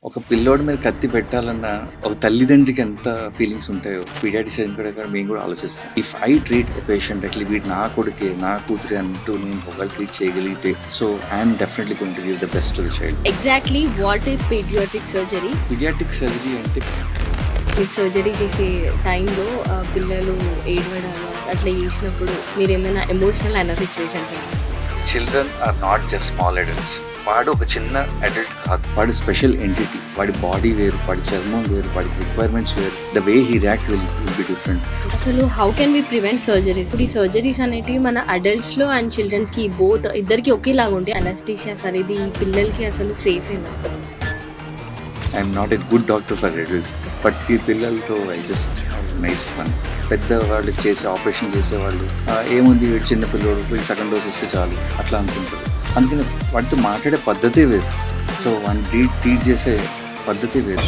ఒక పిల్లోడి మీద కత్తి పెట్టాలన్న ఒక తల్లిదండ్రికి ఎంత ఫీలింగ్స్ ఉంటాయో పీడియాట్రిషియన్ కూడా మేము కూడా ఆలోచిస్తాం. If I treat a patient Atlee వీడు నా కొడుకే నా కూతురే అంటూ నేను ఒకవేళ ట్రీట్ చేయగలిగితే so I'm definitely going to give the best to the child. Exactly what is pediatric surgery? Pediatric surgery అంటే మీకు సర్జరీ చేసే టైంలో పిల్లలు ఏడవడాలు అట్లా చేసినప్పుడు మీరు ఏమైనా ఎమోషనల్ అయిన situation? Children are not just small adults. వాడు ఒక చిన్న అడల్ట్ కాదు, వాడు స్పెషల్ ఎంటిటీ. వాడి బాడీ వేరు, వాడి చర్మం వేరు, వాడి రిక్వైర్మెంట్స్ వేరు. The way he react will be different. అసలు how can we prevent surgeries? ఈ సర్జరీస్ అనేటివి మన అడల్ట్స్ లో అండ్ చిల్డ్రన్స్ కి బోత్ ఇద్దరికి ఒకేలాగా ఉంటాయి. అనస్థీషియా సార్ ఇది పిల్లలకి అసలు సేఫ్ ఏనా? I'm not a good doctor for adults, but ఈ పిల్లలతో ఐ జస్ట్ నైస్ ఫన్. పెద్ద వాళ్ళు చేసే ఆపరేషన్ చేసేవాళ్ళు ఏముంది వీడు చిన్న పిల్లడు వీడు సగం డోస్ ఇస్తే చాలు అట్లా అనుకుంటారు. అందుకని వాటితో మాట్లాడే పద్ధతి వేరు, సో వాడిని ట్రీట్ చేసే పద్ధతి వేరు.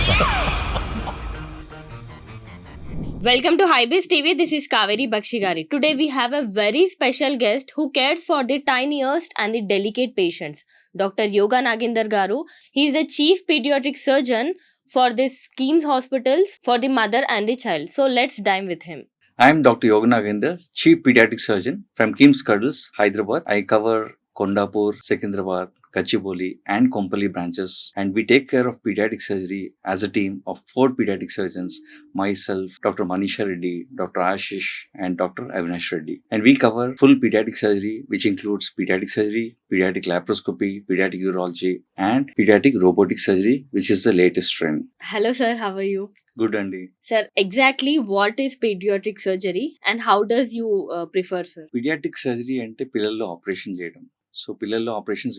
Welcome to Highbiz TV. This is Kaveri Bakshigari. Today we have a very special guest who cares for the tiniest and the delicate patients. Dr. Yoga Nagendar Garu. He is the chief pediatric surgeon for this Keams Hospitals for the mother and the child. So let's dine with him. I am Dr. Yoga Nagendar, chief pediatric surgeon from Keams Cuddles, Hyderabad. I cover Kondapur, Secunderabad, Gachibowli and Kompally branches, and we take care of pediatric surgery as a team of 4 pediatric surgeons, myself, Dr. Manisha Reddy, Dr. Ashish and Dr. Avinash Reddy. And we cover full pediatric surgery which includes pediatric surgery, pediatric laparoscopy, pediatric urology and pediatric robotic surgery which is the latest trend. Hello sir, how are you? Good Andy. Sir, exactly what is pediatric surgery and how does you prefer sir? Pediatric surgery అంటే పిల్లల్లో operation చేయడం. So పిల్లల్లో operations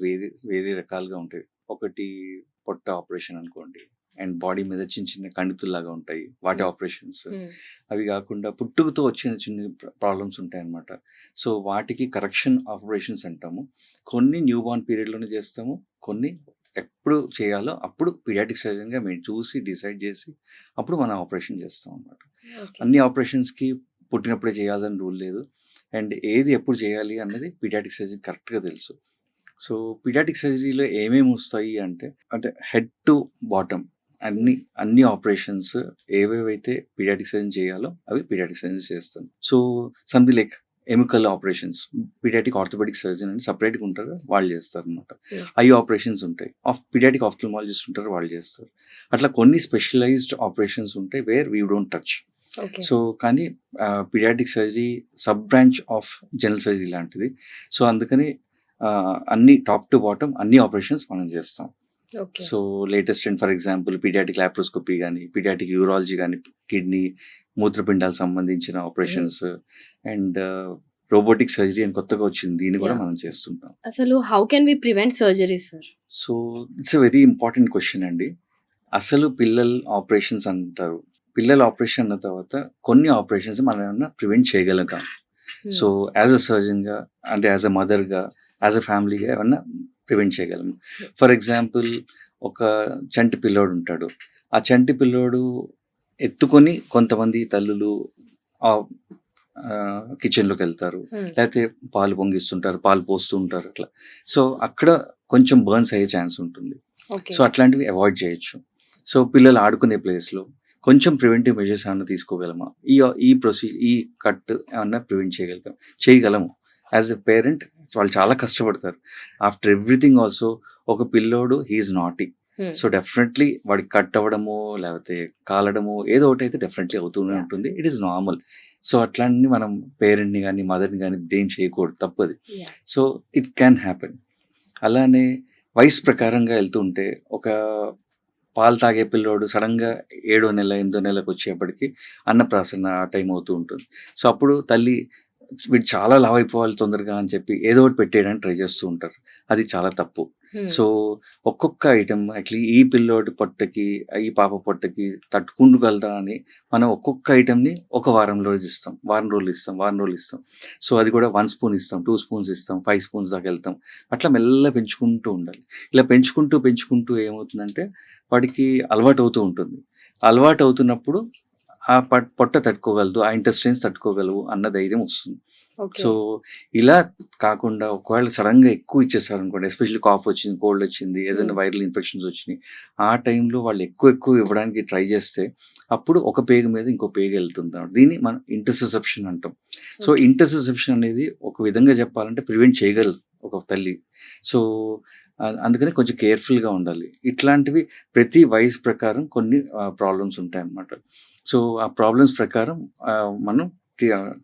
వేరే రకాలుగా ఉంటాయి. ఒకటి పొట్ట operation అనుకోండి, అండ్ బాడీ మీద చిన్న చిన్న కణితుల్లాగా ఉంటాయి వాటి ఆపరేషన్స్. అవి కాకుండా పుట్టుకతో వచ్చిన చిన్న ప్రాబ్లమ్స్ ఉంటాయి అన్నమాట. సో వాటికి కరెక్షన్ ఆపరేషన్స్ అంటాము. కొన్ని న్యూ బార్న్ పీరియడ్లోనే చేస్తాము, కొన్ని ఎప్పుడు చేయాలో అప్పుడు పీడియాట్రిక్ సర్జన్గా మేము చూసి డిసైడ్ చేసి అప్పుడు మనం ఆపరేషన్ చేస్తాం అన్నమాట. అన్ని ఆపరేషన్స్కి పుట్టినప్పుడే చేయాలని రూల్ లేదు, అండ్ ఏది ఎప్పుడు చేయాలి అన్నది పీడియాట్రిక్ సర్జరీ కరెక్ట్గా తెలుసు. సో పీడియాట్రిక్ సర్జరీలో ఏమేమి వస్తాయి అంటే హెడ్ టు బాటమ్ అన్ని ఆపరేషన్స్ ఏవేవైతే పీడియాట్రిక్ సర్జన్ చేయాలో అవి పీడియాట్రిక్ సర్జన్ చేస్తాం. సో సంథింగ్ లైక్ ఎమికల్ ఆపరేషన్స్ పీడియాట్రిక్ ఆర్థోపెడిక్ సర్జన్ అని సపరేట్గా ఉంటారు, వాళ్ళు చేస్తారు అనమాట. ఐ ఆపరేషన్స్ ఉంటాయి, పీడియాట్రిక్ ఆఫ్థల్మాలజిస్ట్ ఉంటారు, వాళ్ళు చేస్తారు. అట్లా కొన్ని స్పెషలైజ్డ్ ఆపరేషన్స్ ఉంటాయి where we don't touch. So కానీ paediatric surgery sub branch of general surgery లాంటిది. సో అందుకని అన్ని టాప్ టు బాటమ్ అన్ని ఆపరేషన్స్ మనం చేస్తాం. So latest and for example pediatric laparoscopy కానీ, పీడియాట్రిక్ యూరాలజీ కానీ, కిడ్నీ మూత్రపిండాలకు సంబంధించిన ఆపరేషన్స్, అండ్ రోబోటిక్ సర్జరీ అని కొత్తగా వచ్చింది, దీన్ని కూడా మనం చేస్తుంటాం. అసలు how can we prevent surgery sir? So it's a very important question అండి. అసలు పిల్లల ఆపరేషన్స్ అంటారు, పిల్లల ఆపరేషన్ అన్న తర్వాత కొన్ని ఆపరేషన్స్ మనం ఏమన్నా ప్రివెంట్ చేయగలగా. సో యాజ్ అ సర్జన్గా అంటే యాజ్ అ మదర్గా యాజ్ అ ఫ్యామిలీగా ఏమన్నా ప్రివెంట్ చేయగలము. ఫర్ ఎగ్జాంపుల్ ఒక చంటి పిల్లోడు ఉంటాడు, ఆ చంటి పిల్లోడు ఎత్తుకొని కొంతమంది తల్లులు కిచెన్లోకి వెళ్తారు, లేకపోతే పాలు పొంగిస్తుంటారు, పాలు పోస్తూ ఉంటారు అట్లా. సో అక్కడ కొంచెం బర్న్స్ అయ్యే ఛాన్స్ ఉంటుంది. సో అట్లాంటివి అవాయిడ్ చేయొచ్చు. సో పిల్లలు ఆడుకునే ప్లేస్లో కొంచెం ప్రివెంటివ్ మెజర్స్ ఏమన్నా తీసుకోగలమా, ఈ కట్ ఏమన్నా ప్రివెంట్ చేయగలము. యాజ్ ఎ పేరెంట్ వాళ్ళు చాలా కష్టపడతారు. ఆఫ్టర్ ఎవ్రీథింగ్ ఆల్సో ఒక పిల్లోడు హీఈస్ నాటీ, సో డెఫినెట్లీ వాడికి కట్ అవ్వడము లేకపోతే కాలడము ఏదో ఒకటి అయితే డెఫినెట్లీ అవుతూనే ఉంటుంది. It is normal. సో అట్లాంటి మనం పేరెంట్ని కానీ మదర్ని కానీ బ్లేమ్ చేయకూడదు, తప్పది. So it can happen. అలానే వయసు ప్రకారంగా వెళ్తుంటే ఒక పాలు తాగే పిల్లోడు సడన్గా 7వ నెల 8వ నెలకు వచ్చేప్పటికి అన్నప్రాసన ఆ టైం అవుతూ ఉంటుంది. సో అప్పుడు తల్లి వీడు చాలా లావ్ అయిపోవాలి తొందరగా అని చెప్పి ఏదో ఒకటి పెట్టేయడానికి ట్రై చేస్తూ ఉంటారు, అది చాలా తప్పు. సో ఒక్కొక్క ఐటమ్ యాక్చువల్లీ ఈ పిల్లోడి పొట్టకి ఈ పాప పొట్టకి తట్టుకుండగలదా అని మనం ఒక్కొక్క ఐటమ్ని ఒక వారం రోజులు ఇస్తాం. సో అది కూడా 1 స్పూన్ ఇస్తాం, 2 స్పూన్స్ ఇస్తాం, 5 స్పూన్స్ దాకా వెళ్తాం. అట్లా మెల్ల పెంచుకుంటూ ఉండాలి. ఇలా పెంచుకుంటూ ఏమవుతుందంటే వాడికి అలవాటు అవుతూ ఉంటుంది. అలవాటు అవుతున్నప్పుడు ఆ పొట్ట తట్టుకోగలదు, ఆ ఇంటెస్టైన్స్ తట్టుకోగలవు అన్న ధైర్యం వస్తుంది. ఓకే. సో ఇలా కాకుండా ఒకవేళ సడన్గా ఎక్కువ ఇచ్చేస్తారు అనుకోండి, ఎస్పెషల్లీ కాఫ్ వచ్చింది, కోల్డ్ వచ్చింది, ఏదైనా వైరల్ ఇన్ఫెక్షన్స్ వచ్చినాయి, ఆ టైంలో వాళ్ళు ఎక్కువ ఇవ్వడానికి ట్రై చేస్తే అప్పుడు ఒక పేగు మీద ఇంకో పేగు వెళ్తుంది అన్నమాట. దీన్ని మనం ఇంటర్సెప్షన్ అంటాం. So okay. ఇంటర్సెప్షన్ అనేది ఒక విధంగా చెప్పాలంటే ప్రివెంట్ చేయగలరు ఒక తల్లి. సో అందుకని కొంచెం కేర్ఫుల్గా ఉండాలి. ఇట్లాంటివి ప్రతి వయసు ప్రకారం కొన్ని ప్రాబ్లమ్స్ ఉంటాయన్నమాట. సో ఆ ప్రాబ్లమ్స్ ప్రకారం మనం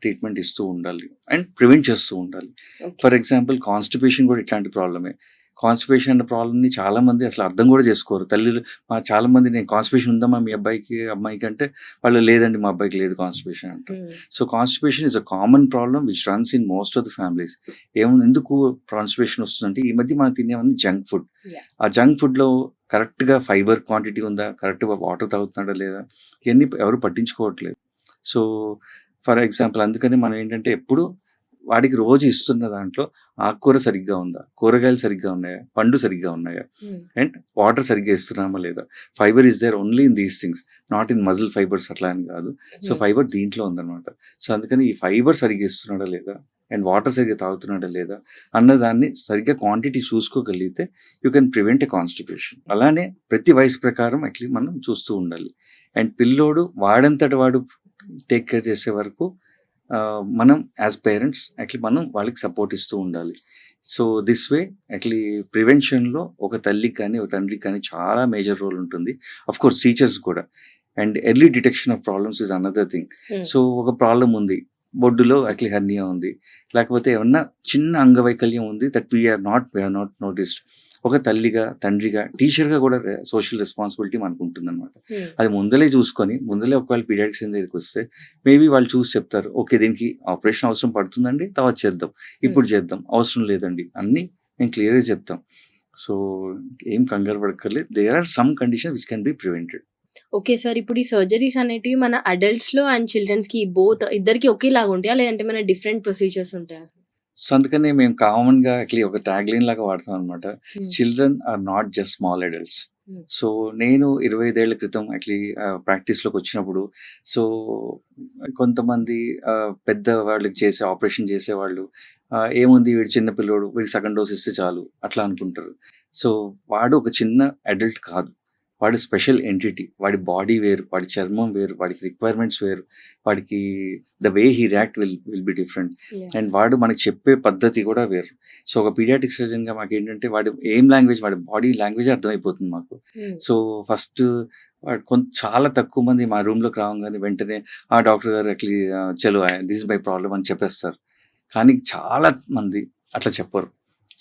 ట్రీట్మెంట్ ఇస్తూ ఉండాలి అండ్ ప్రివెంట్ చేస్తూ ఉండాలి. ఓకే. ఫర్ ఎగ్జాంపుల్ కాన్స్టిపేషన్ కూడా ఇట్లాంటి ప్రాబ్లమే. కాన్స్టిపేషన్ అనే ప్రాబ్లమ్ని చాలా మంది అసలు అర్థం కూడా చేసుకోరు. తల్లులు చాలా మంది, నేను కాన్స్టిపేషన్ ఉందమ్మా మీ అబ్బాయికి అమ్మాయికి అంటే వాళ్ళు లేదండి మా అబ్బాయికి లేదు కాన్స్టిపేషన్ అంటారు. So constipation is a common problem which runs in most of the families. ఎందుకు కాన్స్టిపేషన్ వస్తుందంటే ఈ మధ్య మనం తినేవన్నీ జంక్ ఫుడ్. Yeah. ఆ జంక్ ఫుడ్లో కరెక్ట్గా ఫైబర్ క్వాంటిటీ ఉందా, కరెక్ట్గా వాటర్ తాగుతున్నాడా లేదా, ఇవన్నీ ఎవరు పట్టించుకోవట్లేదు. సో ఫర్ ఎగ్జాంపుల్ అందుకని మనం ఏంటంటే ఎప్పుడు వాడికి రోజు ఇస్తున్న దాంట్లో ఆకుకూర సరిగ్గా ఉందా, కూరగాయలు సరిగ్గా ఉన్నాయా, పండు సరిగ్గా ఉన్నాయా, అండ్ వాటర్ సరిగ్గా ఇస్తున్నామా లేదా. Fibre is there only in these things, not in muscle fibres అట్లా అని కాదు. సో ఫైబర్ దీంట్లో ఉందన్నమాట. సో అందుకని ఈ ఫైబర్ సరిగ్గా ఇస్తున్నాడా లేదా అండ్ వాటర్ సరిగ్గా తాగుతున్నాడా లేదా అన్నదాన్ని సరిగ్గా క్వాంటిటీ చూసుకోగలిగితే you can prevent a constipation. అలానే ప్రతి వయసు ప్రకారం యాక్చువల్లీ మనం చూస్తూ ఉండాలి. అండ్ పిల్లోడు వాడంతటి వాడు టేక్ కేర్ చేసే వరకు మనం యాజ్ పేరెంట్స్ యాక్చువల్లీ మనం వాళ్ళకి సపోర్ట్ ఇస్తూ ఉండాలి. సో దిస్ వే యాక్చువల్లీ ప్రివెన్షన్లో ఒక తల్లికి కానీ ఒక తండ్రికి కానీ చాలా మేజర్ రోల్ ఉంటుంది. అఫ్ కోర్స్ టీచర్స్ కూడా. And early detection of problems is another thing. So ఒక ప్రాబ్లం ఉంది, బొడ్డులో యాక్చువల్లీ హెర్నియా ఉంది, లేకపోతే ఏమన్నా చిన్న అంగవైకల్యం ఉంది, that we have not noticed. ఒక తల్లిగా, తండ్రిగా, టీచర్గా కూడా సోషల్ రెస్పాన్సిబిలిటీ మనకు ఉంటుంది అనమాట. అది ముందలే చూసుకొని, ముందలే ఒకవేళ పీడియాట్రిషియన్ దగ్గరికి వస్తే మేబీ వాళ్ళు చూసి చెప్తారు, ఓకే దీనికి ఆపరేషన్ అవసరం పడుతుందండి, తర్వాత చేద్దాం, ఇప్పుడు చేద్దాం, అవసరం లేదండి, అన్నీ మేము క్లియర్గా చెప్తాం. సో ఏం కంగారు పడక్కర్లేదు. There are some condition which can be prevented. Okay sir. ఇప్పుడు ఈ సర్జరీస్ అనేటివి మన అడల్ట్స్‌లో అండ్ చిల్డ్రన్స్‌కి ఇద్దరికి ఒకేలాగా ఉంటాయా? లేదంటే మన డిఫరెంట్ ప్రొసీజర్స్ ఉంటాయా? సో అందుకనే మేము కామన్గా యాక్చువల్లీ ఒక ట్యాగ్ లైన్ లాగా వాడతాం అనమాట, children are not just small adults. So నేను 25 ఏళ్ల క్రితం యాక్చువల్లీ ప్రాక్టీస్లోకి వచ్చినప్పుడు, సో కొంతమంది పెద్ద వాళ్ళకి ఆపరేషన్ చేసేవాళ్ళు ఏముంది వీడు చిన్న పిల్లోడు, వీడికి సగం డోస్ ఇస్తే చాలు అట్లా అనుకుంటారు. సో వాడు ఒక చిన్న అడల్ట్ కాదు, వాడి స్పెషల్ ఎంటిటీ. వాడి బాడీ వేరు, వాడి చర్మం వేరు, వాడికి రిక్వైర్మెంట్స్ వేరు, వాడికి the way he react will be different. And వాడు మనకి చెప్పే పద్ధతి కూడా వేరు. సో ఒక పీడియాట్రిక్ సర్జన్గా మాకు ఏంటంటే వాడి ఏం లాంగ్వేజ్, వాడి బాడీ లాంగ్వేజ్ అర్థమైపోతుంది మాకు. సో ఫస్ట్ చాలా తక్కువ మంది మా రూమ్లోకి రాగానే వెంటనే ఆ డాక్టర్ గారు యాక్చువల్లీ చలో దిస్ బై ప్రాబ్లమ్ అని చెప్పేస్తారు. కానీ చాలా మంది అట్లా చెప్పరు.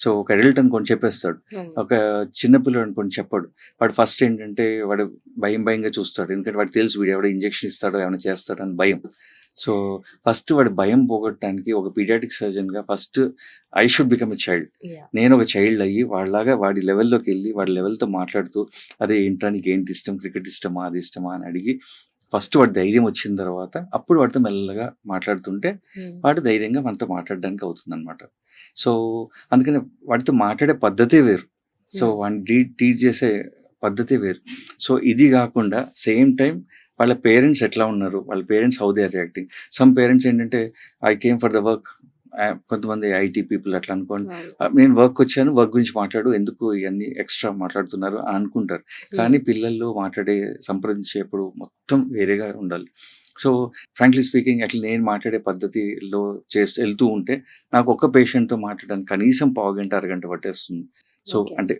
సో ఒక అడల్ట్ అనుకొని చెప్పేస్తాడు, ఒక చిన్నపిల్లడు అనుకొని చెప్పాడు. వాడు ఫస్ట్ ఏంటంటే వాడు భయంగా చూస్తాడు, ఎందుకంటే వాడు తెలుసు వీడు ఎవడో ఇంజెక్షన్ ఇస్తాడో ఏమైనా చేస్తాడో అని భయం. సో ఫస్ట్ వాడి భయం పోగొట్టడానికి ఒక పీడియాట్రిక్ సర్జన్గా first I should become a child. నేను ఒక చైల్డ్ అయ్యి వాళ్ళలాగా వాడి లెవెల్లోకి వెళ్ళి వాడి లెవెల్తో మాట్లాడుతూ, అరే ఏంట్రా నీకు ఏంటి ఇష్టం, క్రికెట్ ఇష్టమా, అది ఇష్టమా అని అడిగి ఫస్ట్ వాడి ధైర్యం వచ్చిన తర్వాత అప్పుడు వాడితో మెల్లగా మాట్లాడుతుంటే వాడు ధైర్యంగా మనతో మాట్లాడడానికి అవుతుంది అనమాట. సో అందుకని వాడితో మాట్లాడే పద్ధతే వేరు, సో వాడిని టీచ్ చేసే పద్ధతే వేరు. సో ఇది కాకుండా సేమ్ టైం వాళ్ళ పేరెంట్స్ ఎట్లా ఉన్నారు, వాళ్ళ parents how they are reacting. Some parents ఏంటంటే I came for the work, కొంతమంది ఐటీ పీపుల్ అట్లా అనుకోండి, నేను వర్క్ వచ్చాను, వర్క్ గురించి మాట్లాడు, ఎందుకు ఇవన్నీ ఎక్స్ట్రా మాట్లాడుతున్నారు అని అనుకుంటారు. కానీ పిల్లల్లో సంప్రదించేప్పుడు మొత్తం వేరేగా ఉండాలి. సో ఫ్రాంక్లీ స్పీకింగ్ అట్లా నేను మాట్లాడే పద్ధతిలో వెళ్తూ ఉంటే నాకు ఒక్క పేషెంట్తో మాట్లాడడానికి కనీసం పావుగంట అరగంట పట్టేస్తుంది. సో అంటే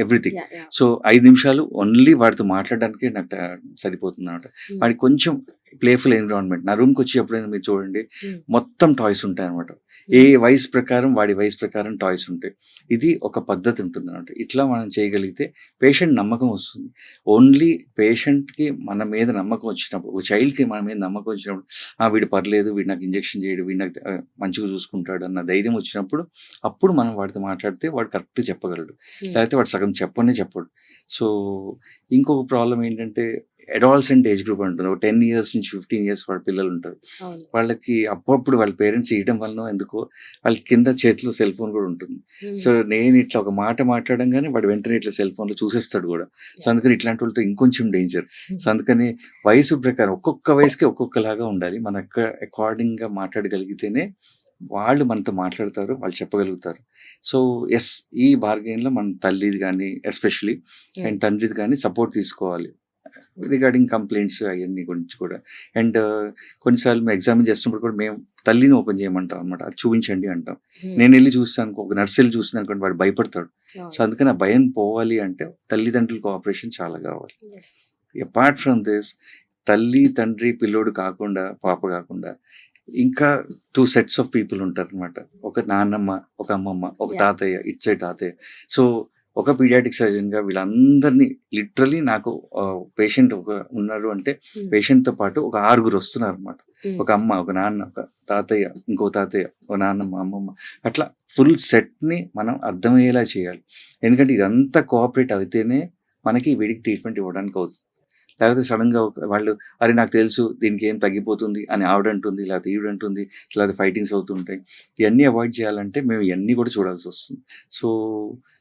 ఎవ్రీథింగ్. సో 5 నిమిషాలు ఓన్లీ వాడితో మాట్లాడడానికి నాకు సరిపోతుంది అనమాట. వాడికి కొంచెం ప్లేఫుల్ ఎన్విరాన్మెంట్. నా రూమ్కి వచ్చి ఎప్పుడైనా మీరు చూడండి మొత్తం టాయ్స్ ఉంటాయి అనమాట. ఏ వయసు ప్రకారం వాడి వయసు ప్రకారం టాయ్స్ ఉంటాయి. ఇది ఒక పద్ధతి ఉంటుంది అనమాట. ఇట్లా మనం చేయగలిగితే పేషెంట్ నమ్మకం వస్తుంది. ఓన్లీ పేషెంట్కి మన మీద నమ్మకం వచ్చినప్పుడు, ఒక చైల్డ్కి మన మీద నమ్మకం వచ్చినప్పుడు, వీడు పర్లేదు, వీడు నాకు ఇంజెక్షన్ చేయడు, వీడు నాకు మంచిగా చూసుకుంటాడు అన్న ధైర్యం వచ్చినప్పుడు అప్పుడు మనం వాడితో మాట్లాడితే వాడు కరెక్ట్ చెప్పగలడు, లేకపోతే వాడు సగం చెప్పడు. సో ఇంకొక ప్రాబ్లం ఏంటంటే అడాలసెంట్ ఏజ్ గ్రూప్ ఉంటుంది. ఒక 10 years నుంచి 15 years వాళ్ళ పిల్లలు ఉంటారు. వాళ్ళకి అప్పుడప్పుడు వాళ్ళ పేరెంట్స్ ఇవ్వడం వల్ల ఎందుకో వాళ్ళ కింద చేతిలో సెల్ ఫోన్ కూడా ఉంటుంది. సో నేను ఇట్లా ఒక మాట మాట్లాడంగానే వాడు వెంటనే ఇట్లా సెల్ ఫోన్లో చూసేస్తాడు కూడా. సో అందుకని ఇట్లాంటి వాళ్ళతో ఇంకొంచెం డేంజర్. సో అందుకని వయసు ప్రకారం ఒక్కొక్క వయసుకి ఒక్కొక్కలాగా ఉండాలి. మన అకార్డింగ్గా మాట్లాడగలిగితేనే వాళ్ళు మనతో మాట్లాడతారు, వాళ్ళు చెప్పగలుగుతారు. సో యెస్, ఈ బార్గెయిన్‌లో మన తల్లిది గానీ ఎస్పెషల్లీ అండ్ తండ్రిది కానీ సపోర్ట్ తీసుకోవాలి. రిగార్డింగ్ కంప్లెయింట్స్ అయన్నీ గురించి కూడా. అండ్ కొన్నిసార్లు మేము ఎగ్జామిన్ చేస్తున్నప్పుడు కూడా మేము తల్లిని ఓపెన్ చేయమంటాం అనమాట. అది చూపించండి అంటాం. నేనెళ్ళి చూస్తాను, ఒక నర్స్ ఎళ్లి చూసిందనుకోండి వాడు భయపడతాడు. సో అందుకని ఆ భయం పోవాలి అంటే తల్లిదండ్రుల కోఆపరేషన్ చాలా కావాలి. అపార్ట్ ఫ్రమ్ దిస్, తల్లి, తండ్రి, పిల్లోడు కాకుండా, పాప కాకుండా ఇంకా 2 సెట్స్ ఆఫ్ పీపుల్ ఉంటారనమాట. ఒక నాన్నమ్మ, ఒక అమ్మమ్మ, ఒక Yeah. తాతయ్య, ఇటు సైడ్ తాతయ్య. సో ఒక పీడియాట్రిక్ సర్జన్‌గా వీళ్ళందరినీ లిటరల్లీ నాకు పేషెంట్ ఉన్నారు అంటే పేషెంట్‌తో పాటు ఒక 6 వస్తున్నారనమాట. ఒక అమ్మ, ఒక నాన్న, ఒక తాతయ్య, ఇంకో తాతయ్య, ఒక నాన్నమ్మ, అమ్మమ్మ, అట్లా ఫుల్ సెట్‌ని మనం అర్థమయ్యేలా చేయాలి. ఎందుకంటే ఇదంతా కోఆపరేట్ అయితేనే మనకి వీడికి ట్రీట్మెంట్ ఇవ్వడానికి అవుతుంది. లేకపోతే సడన్‌గా వాళ్ళు అరే నాకు తెలుసు దీనికి ఏం తగ్గిపోతుంది అని ఆవిడంటుంది, లేకపోతే ఈవిడంటుంది, లేకపోతే ఫైటింగ్స్ అవుతుంటాయి. ఇవన్నీ అవాయిడ్ చేయాలంటే మేము ఇవన్నీ కూడా చూడాల్సి వస్తుంది. సో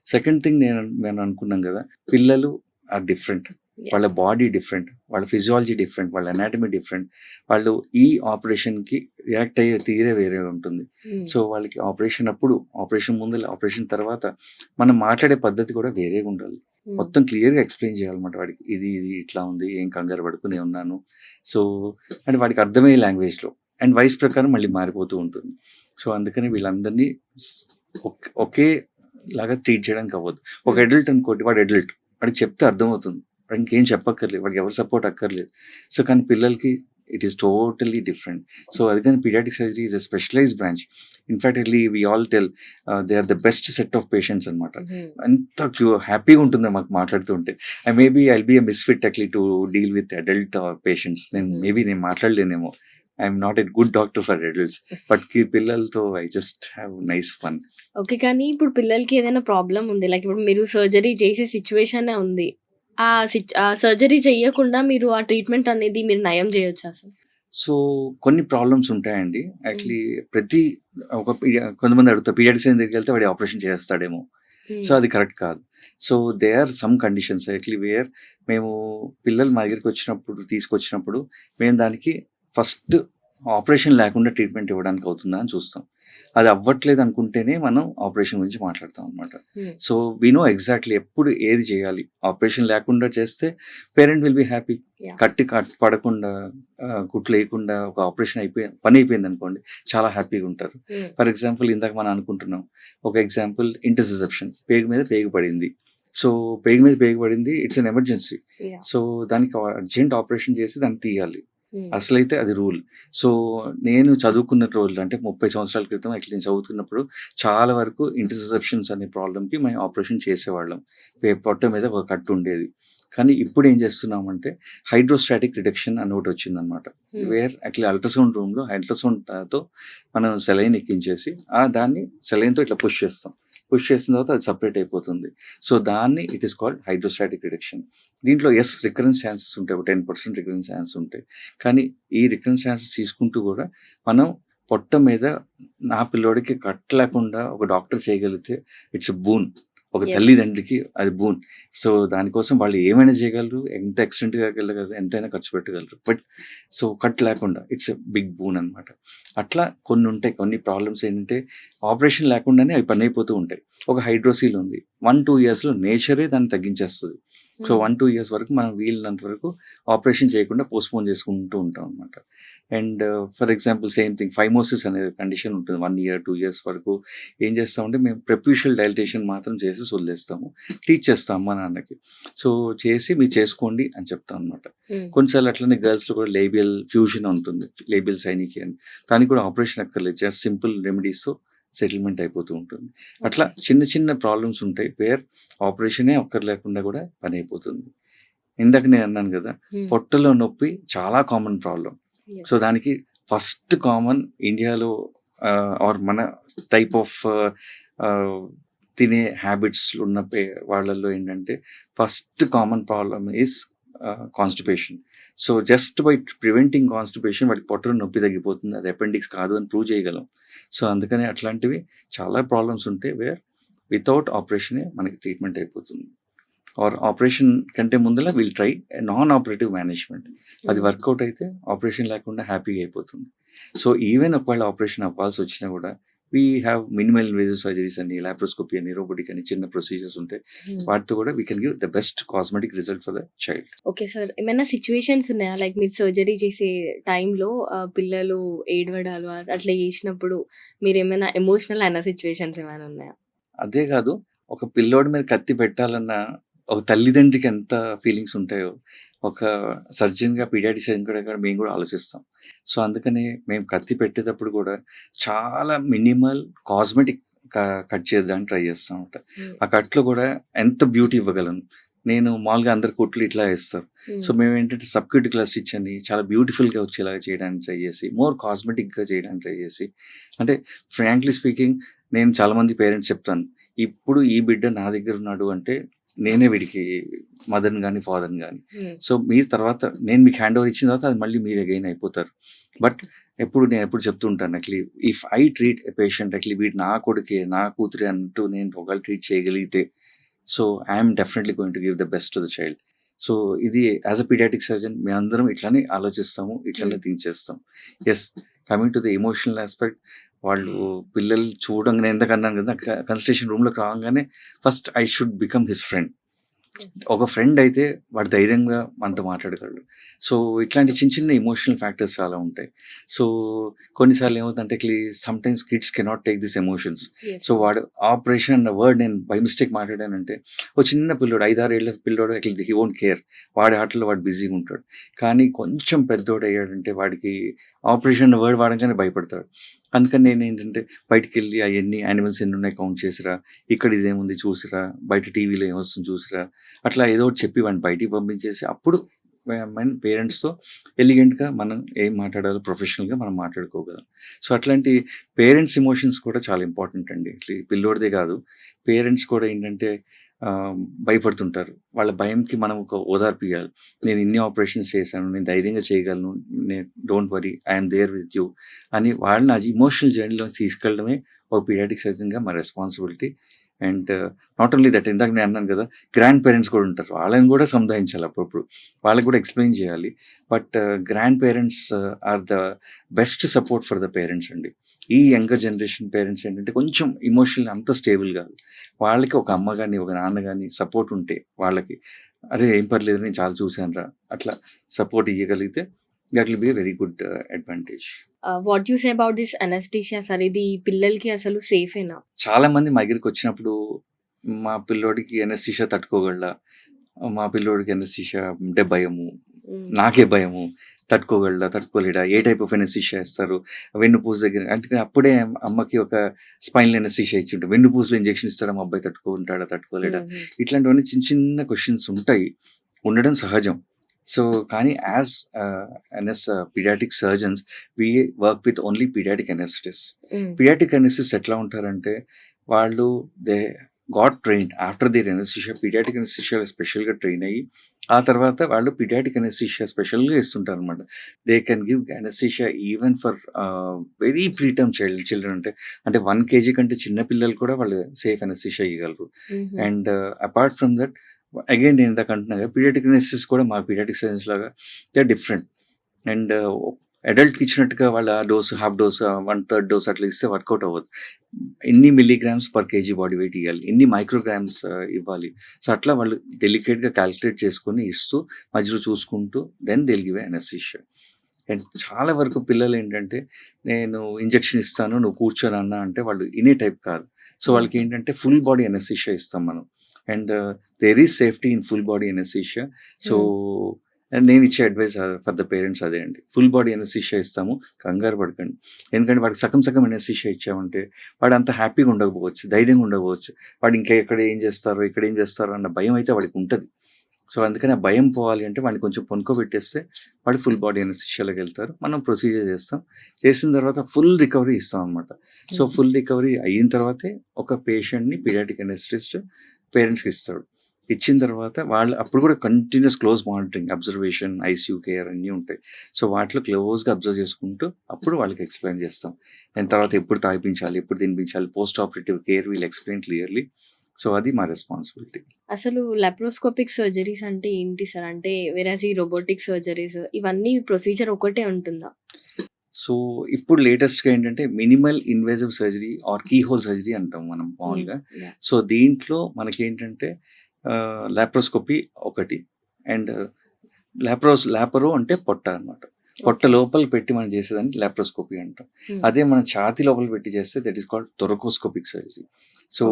సెకండ్ థింగ్ నేను అనుకున్నాం కదా, పిల్లలు ఆర్ డిఫరెంట్. వాళ్ళ బాడీ డిఫరెంట్, వాళ్ళ ఫిజియాలజీ డిఫరెంట్, వాళ్ళ అనాటమీ డిఫరెంట్. వాళ్ళు ఈ ఆపరేషన్‌కి రియాక్ట్ అయ్యే తీరే వేరే ఉంటుంది. సో వాళ్ళకి ఆపరేషన్ అప్పుడు, ఆపరేషన్ ముందు, ఆపరేషన్ తర్వాత మనం మాట్లాడే పద్ధతి కూడా వేరేగా ఉండాలి. మొత్తం క్లియర్‌గా ఎక్స్‌ప్లెయిన్ చేయాలన్నమాట వాడికి. ఇది ఇట్లా ఉంది, ఏం కంగారు పడకు నేను ఉన్నాను. సో అంటే వాడికి అర్థమయ్యే లాంగ్వేజ్‌లో అండ్ వయసు ప్రకారం మళ్ళీ మారిపోతూ ఉంటుంది. సో అందుకని వీళ్ళందరినీ ఒకే లాగా ట్రీట్ చేయడానికి అవ్వదు. ఒక అడల్ట్ అనుకోండి, వాడు అడల్ట్, వాడికి చెప్తే అర్థమవుతుంది, వాడికి ఇంకేం చెప్పక్కర్లేదు, వాడికి ఎవరి సపోర్ట్ అక్కర్లేదు. సో కానీ పిల్లలకి it is totally different. So అందుకని paediatric surgery is a specialised branch. In fact we all tell they are the best set of patients అనమాట. ఎంత హ్యాపీగా ఉంటుందో మాకు మాట్లాడుతుంటే. Maybe I'll be a misfit utterly to deal with adult patients. నేను మాట్లాడలేనేమో. I'm not a good doctor for adults, but పిల్లలతో I just have nice fun. Okay. కానీ ఇప్పుడు పిల్లలకి ఏదైనా ప్రాబ్లమ్ ఉంది. లైక్ ఇప్పుడు మీరు సర్జరీ చేసే సిట్యుయేషనే ఉంది. ఆ సర్జరీ చెయ్యకుండా మీరు ఆ ట్రీట్మెంట్ అనేది మీరు నయం చేయొచ్చా అసలు? సో కొన్ని ప్రాబ్లమ్స్ ఉంటాయండి. యాక్చువల్లీ కొంతమంది అడుగుతారు పీడియాట్రిషియన్ దగ్గరికి వెళ్తే వాడి ఆపరేషన్ చేస్తాడేమో. సో అది కరెక్ట్ కాదు. So they are some conditions actually where మేము పిల్లలు మా దగ్గరికి తీసుకొచ్చినప్పుడు మేము దానికి ఫస్ట్ ఆపరేషన్ లేకుండా ట్రీట్మెంట్ ఇవ్వడానికి అవుతుందా అని చూస్తాం. అది అవ్వట్లేదు అనుకుంటేనే మనం ఆపరేషన్ గురించి మాట్లాడతాం అనమాట. సో వీ నో ఎగ్జాక్ట్లీ ఎప్పుడు ఏది చేయాలి. ఆపరేషన్ లేకుండా చేస్తే పేరెంట్ విల్ బి హ్యాపీ. కట్టి పడకుండా కుట్లు వేయకుండా ఒక ఆపరేషన్ పని అయిపోయింది అనుకోండి, చాలా హ్యాపీగా ఉంటారు. ఫర్ ఎగ్జాంపుల్ ఇందాక మనం అనుకుంటున్నాం, ఒక ఎగ్జాంపుల్ ఇంటర్సెప్షన్, పేగు మీద పేగు పడింది. సో పేగు మీద పేగు పడింది, ఇట్స్ అన్ ఎమర్జెన్సీ. సో దానికి అర్జెంట్ ఆపరేషన్ చేసి దాన్ని తీయాలి. అసలైతే అది రూల్. సో నేను చదువుకున్న రోజులు అంటే 30 సంవత్సరాల క్రితం అట్లా నేను చదువుతున్నప్పుడు చాలా వరకు ఇంటర్సెప్షన్స్ అనే ప్రాబ్లమ్కి మేము ఆపరేషన్ చేసేవాళ్ళం. పొట్ట మీద ఒక కట్టు ఉండేది. కానీ ఇప్పుడు ఏం చేస్తున్నామంటే హైడ్రోస్టాటిక్ రిడక్షన్ అని ఒకటి వచ్చిందనమాట. వేర్ యాక్చువల్లీ అల్ట్రాసౌండ్ రూమ్లో హైడ్రోసౌండ్తో మనం సెలైన్ ఎక్కించేసి దాన్ని సెలైన్తో ఇట్లా పుష్ చేసిన తర్వాత అది సపరేట్ అయిపోతుంది. సో దాన్ని it is called hydrostatic reduction. దీంట్లో రికరెన్స్ ఛాన్సెస్ ఉంటాయి, 10% రికరెన్స్ ఛాన్సెస్ ఉంటాయి. కానీ ఈ రికరెన్స్ ఛాన్సెస్ తీసుకుంటూ కూడా మనం పొట్ట మీద నా పిల్లోడికి కట్టలేకుండా ఒక డాక్టర్ చేయగలిగితే ఇట్స్ ఎ బూన్. ఒక తల్లిదండ్రికి అది బూన్. సో దానికోసం వాళ్ళు ఏమైనా చేయగలరు, ఎంత ఎక్స్టెంట్గా వెళ్ళగలరు, ఎంతైనా ఖర్చు పెట్టగలరు. బట్ సో కట్ లేకుండా ఇట్స్ ఎ బిగ్ బూన్ అనమాట. అట్లా కొన్ని ఉంటాయి. కొన్ని ప్రాబ్లమ్స్ ఏంటంటే ఆపరేషన్ లేకుండానే అవి పని అయిపోతూ ఉంటాయి. ఒక హైడ్రోసీల్ ఉంది, 1-2 ఇయర్స్లో నేచరే దాన్ని తగ్గించేస్తుంది. సో 1-2 ఇయర్స్ వరకు మనం వీళ్ళంత వరకు ఆపరేషన్ చేయకుండా పోస్ట్పోన్ చేసుకుంటూ ఉంటాం అనమాట. And for example same thing phimosis అనే కండిషన్ ఉంటుంది. 1 year 2 years వరకు ఏం చేస్తామంటే మేము ప్రెప్యూషియల్ డైలటేషన్ మాత్రం చేసి వదిలేస్తాము. టీచ్ చేస్తాం మా నాన్నకి. సో చేసి మీరు చేసుకోండి అని చెప్తాం అనమాట. కొన్నిసార్లు అట్లనే గర్ల్స్లో కూడా లేబియల్ ఫ్యూజన్ ఉంటుంది, లేబియల్ సైనిక్ అని. దానికి కూడా ఆపరేషన్ అక్కర్లేదు, జస్ట్ సింపుల్ రెమెడీస్తో సెటిల్మెంట్ అయిపోతూ ఉంటుంది. అట్లా చిన్న చిన్న ప్రాబ్లమ్స్ ఉంటాయి వేర్ ఆపరేషనే లేకుండా కూడా పని అయిపోతుంది. ఇందాక నేను అన్నాను కదా, పొట్టలో నొప్పి చాలా కామన్ ప్రాబ్లం. సో దానికి ఫస్ట్ కామన్ ఇండియాలో ఆర్ మన టైప్ ఆఫ్ తినే హ్యాబిట్స్ ఉన్న వాళ్ళల్లో ఏంటంటే first common problem is constipation. So just by preventing constipation వాడికి పొట్టలో నొప్పి తగ్గిపోతుంది, అది అపెండిక్స్ కాదు అని ప్రూవ్ చేయగలం. సో అందుకని అట్లాంటివి చాలా ప్రాబ్లమ్స్ ఉంటాయి వేర్ వితౌట్ ఆపరేషనే మనకి ట్రీట్మెంట్ అయిపోతుంది. ఆర్ ఆపరేషన్ కంటే ముందర will try non operative management. అది వర్కౌట్ అయితే ఆపరేషన్ లేకుండా హ్యాపీగా అయిపోతుంది. సో ఈవెన్ ఒకవేళ ఆపరేషన్ అవ్వాల్సి వచ్చినా కూడా we have minimal invasive surgeries అని, లాప్రోస్కోపీ అని, రోబోటిక్ అని చిన్న ప్రొసీజర్స్ ఉంటాయి. వాటితో కూడా we can give the best cosmetic result for the child. Okay sir, ఏమైనా సిచ్యువేషన్స్ ఉన్నాయా లైక్ మీరు సర్జరీ చేసే టైంలో పిల్లలు ఏడవడాలు అట్లా చేసినప్పుడు మీరు ఏమైనా ఎమోషనల్ అయిన సిచ్యువేషన్స్ ఏమైనా ఉన్నాయా? అదే కాదు, ఒక పిల్లోడి మీద కత్తి పెట్టాలన్న ఒక తల్లిదండ్రికి ఎంత ఫీలింగ్స్ ఉంటాయో ఒక సర్జన్గా, పీడియాట్రిక్ సర్జన్ కూడా మేము కూడా ఆలోచిస్తాం. సో అందుకని మేము కత్తి పెట్టేటప్పుడు కూడా చాలా మినిమల్ కాస్మెటిక్ కట్ చేద్దానికి ట్రై చేస్తాం అనమాట. ఆ కట్లో కూడా ఎంత బ్యూటీ ఇవ్వగలను. నేను మామూలుగా అందరు కుట్లు ఇట్లా వేస్తారు. సో మేము ఏంటంటే సబ్క్యూటికులర్ స్టిచ్ అని చాలా బ్యూటిఫుల్గా వచ్చేలాగా చేయడానికి ట్రై చేసి, మోర్ కాస్మెటిక్గా చేయడానికి ట్రై చేసి, అంటే ఫ్రాంక్లీ స్పీకింగ్ నేను చాలామంది పేరెంట్స్ చెప్తాను, ఇప్పుడు ఈ బిడ్డ నా దగ్గర ఉన్నాడు అంటే నేనే వీడికి మదర్ని కానీ ఫాదర్ని కానీ. సో మీరు తర్వాత నేను మీకు హ్యాండ్ ఓవర్ ఇచ్చిన తర్వాత అది మళ్ళీ మీరు అగైన్ అయిపోతారు. బట్ నేను ఎప్పుడు చెప్తూ ఉంటాను, actually if I treat a patient, actually వీడు నా కొడుకే నా కూతురే అంటూ నేను ఒకళ్ళు ట్రీట్ చేయగలిగితే, so I'm definitely going to give the best to the child. So ఇది యాజ్ అ పీడియాట్రిక్ సర్జన్ మేమందరం ఇట్లానే ఆలోచిస్తాము, ఇట్లానే థింక్ చేస్తాం. Yes, coming to the emotional aspect, వాళ్ళు పిల్లలు చూడంగానే ఎంతకన్నాను కదా, కన్సల్టేషన్ రూమ్లోకి రాగానే first I should become his friend. ఒక ఫ్రెండ్ అయితే వాడు ధైర్యంగా మనతో మాట్లాడగలడు. సో ఇట్లాంటి చిన్న చిన్న ఎమోషనల్ ఫ్యాక్టర్స్ చాలా ఉంటాయి. సో కొన్నిసార్లు ఏమవుతుందంటే some times kids cannot take this emotions. So వాడు ఆపరేషన్ అన్న వర్డ్ నేను బై మిస్టేక్ మాట్లాడానంటే ఒక చిన్న పిల్లోడు 5-6 ఏళ్ళ పిల్లోడు అట్లా హీ వోంట్ కేర్, వాడి ఆటలో వాడు బిజీగా ఉంటాడు. కానీ కొంచెం పెద్దోడు అయ్యాడంటే వాడికి ఆపరేషన్ వర్డ్ వాడగానే భయపడతాడు. అందుకని నేను ఏంటంటే బయటికి వెళ్ళి అవన్నీ యానిమల్స్ ఎన్ని ఉన్నాయి కౌంట్ చేసిరా, ఇక్కడ ఇదేముంది చూసిరా, బయట టీవీలో ఏమొస్తుంది చూసిరా, అట్లా ఏదో ఒకటి చెప్పి వాడిని బయటికి పంపించేసి అప్పుడు పేరెంట్స్తో ఎలిగెంట్గా మనం ఏం మాట్లాడాలో ప్రొఫెషనల్గా మనం మాట్లాడుకోగలం. సో అట్లాంటి పేరెంట్స్ ఎమోషన్స్ కూడా చాలా ఇంపార్టెంట్ అండి. ఇట్లా పిల్లోడిదే కాదు, పేరెంట్స్ కూడా ఏంటంటే భయపడుతుంటారు. వాళ్ళ భయంకి మనం ఒక ఓదార్పు ఇవ్వాలి. నేను ఇన్ని ఆపరేషన్స్ చేశాను, నేను ధైర్యంగా చేయగలను, నేను don't worry, I'm there with you అని వాళ్ళని అది ఇమోషనల్ జర్నీలో తీసుకెళ్ళడమే ఒక పీడియాట్రిక్ సర్జన్గా మా responsibility. And not only that, ఇందాక నేను అన్నాను కదా, గ్రాండ్ పేరెంట్స్ కూడా ఉంటారు, వాళ్ళని కూడా సముదాయించాలి, అప్పుడప్పుడు వాళ్ళకి కూడా ఎక్స్ప్లెయిన్ చేయాలి. But grandparents are the best support for the parents అండి. ఈ యంగర్ జనరేషన్ పేరెంట్స్ ఏంటంటే కొంచెం ఇమోషనల్ అంత స్టేబుల్ కాదు. వాళ్ళకి ఒక అమ్మ కానీ ఒక నాన్న కానీ సపోర్ట్ ఉంటే, వాళ్ళకి అరే ఏం పర్లేదు నేను చాలా చూశాను రా అట్లా సపోర్ట్ ఇవ్వగలిగితే that will be a very good advantage. What you say about this anaesthesia sir, ఇది పిల్లలకి అసలు సేఫేనా? చాలా మంది మా దగ్గరికి వచ్చినప్పుడు మా పిల్లోడికి అనస్థీషియా తట్టుకోగలరా, మా పిల్లోడికి అనస్థీషియా అంటే భయము, నాకే భయము, తట్టుకోలేడా, ఏ టైప్ ఆఫ్ అనస్థీషియా ఇస్తారు, వెన్నుపూస దగ్గర అంటే అప్పుడే అమ్మకి ఒక స్పైనల్ అనస్థీషియా ఇచ్చి ఉంటుంది, వెన్నుపూసలో ఇంజెక్షన్ ఇస్తాడా, మా అబ్బాయి తట్టుకోలేడా, ఇట్లాంటివన్నీ చిన్న చిన్న క్వశ్చన్స్ ఉంటాయి, ఉండడం సహజం. సో కానీ as paediatric surgeons we work with only paediatric anaesthetist. Paediatric anaesthetist ఎట్లా ఉంటారంటే వాళ్ళు they got trained after their anaesthesia, paediatric anaesthesia స్పెషల్గా ట్రైన్ అయ్యి ఆ తర్వాత వాళ్ళు పీడియాట్రిక్ అనెస్థీషియా స్పెషల్గా ఇస్తుంటారు అనమాట. They can give anaesthesia even for very preterm children, అంటే 1 kg కంటే చిన్న పిల్లలు కూడా వాళ్ళు సేఫ్ అనెస్థీషియా ఇవ్వగలరు. And apart from that again నేను ఇందాక అంటున్నా కదా, పీడియాట్రిక్ అనెస్థెటిస్ట్ కూడా మా పీడియాట్రిక్ సర్జన్స్ లాగా దే ఆర్ డిఫరెంట్. అండ్ అడల్ట్కి ఇచ్చినట్టుగా వాళ్ళ డోసు, హాఫ్ డోస్, 1/3 డోస్ అట్లా ఇస్తే వర్కౌట్ అవ్వదు. ఎన్ని milligrams per kg body weight ఇవ్వాలి, ఎన్ని మైక్రోగ్రామ్స్ ఇవ్వాలి. సో అట్లా వాళ్ళు డెలికేట్గా క్యాలిక్యులేట్ చేసుకొని ఇస్తూ మధ్యలో చూసుకుంటూ then they'll give anaesthesia. And చాలా వరకు పిల్లలు ఏంటంటే నేను ఇంజెక్షన్ ఇస్తాను నువ్వు కూర్చొని అన్నా అంటే వాళ్ళు ఇనే టైప్ కాదు. సో వాళ్ళకి ఏంటంటే ఫుల్ బాడీ అనెస్థీషియా ఇస్తాం మనం. And there is safety in full body anaesthesia. So నేను ఇచ్చే అడ్వైస్ ఫర్ ద పేరెంట్స్ అదే అండి, ఫుల్ బాడీ అనెస్థీషియా ఇస్తాము, కంగారు పడకండి. ఎందుకంటే వాడికి సగం అనెస్థీషియా ఇచ్చామంటే వాడు అంత హ్యాపీగా ఉండకపోవచ్చు, ధైర్యంగా ఉండకపోవచ్చు, వాడు ఇంకా ఇక్కడ ఏం చేస్తారో అన్న భయం అయితే వాడికి ఉంటుంది. సో అందుకని ఆ భయం పోవాలి అంటే వాడిని కొంచెం పొనుకోబెట్టేస్తే వాడు ఫుల్ బాడీ అనెస్థీషియాలోకి వెళ్తారు. మనం ప్రొసీజర్ చేసిన తర్వాత ఫుల్ రికవరీ ఇస్తాం అనమాట. సో ఫుల్ రికవరీ అయిన తర్వాతే ఒక పేషెంట్ని పీడియాట్రిక్ అనెస్థెటిస్ట్ పేరెంట్స్కి ఇస్తాడు. ఇచ్చిన తర్వాత వాళ్ళు అప్పుడు కూడా continuous close monitoring, observation, ICU care అన్నీ ఉంటాయి. సో వాటిలో క్లోజ్గా అబ్జర్వ్ చేసుకుంటూ అప్పుడు వాళ్ళకి ఎక్స్ప్లెయిన్ చేస్తాం. దాని తర్వాత ఎప్పుడు తాగిపించాలి, ఎప్పుడు తినిపించాలి, post operative care we'll explain clearly. So అది మా రెస్పాన్సిబిలిటీ. అసలు లాప్రోస్కోపిక్ సర్జరీస్ అంటే ఏంటి సార్? అంటే వేరేసి రోబోటిక్ సర్జరీస్ ఇవన్నీ ప్రొసీజర్ ఒకటే ఉంటుందా? సో ఇప్పుడు లేటెస్ట్గా ఏంటంటే minimal invasive surgery or keyhole surgery అంటాం మనం మామూలుగా. Yeah. సో దీంట్లో మనకి ఏంటంటే లాప్రోస్కోపీ ఒకటి, అండ్ లాపరో అంటే పొట్ట అనమాట. పొట్ట లోపల పెట్టి మనం చేసేదాన్ని లాప్రోస్కోపీ అంటాం. అదే మనం ఛాతీ లోపల పెట్టి చేస్తే that is called thoracoscopic surgery. So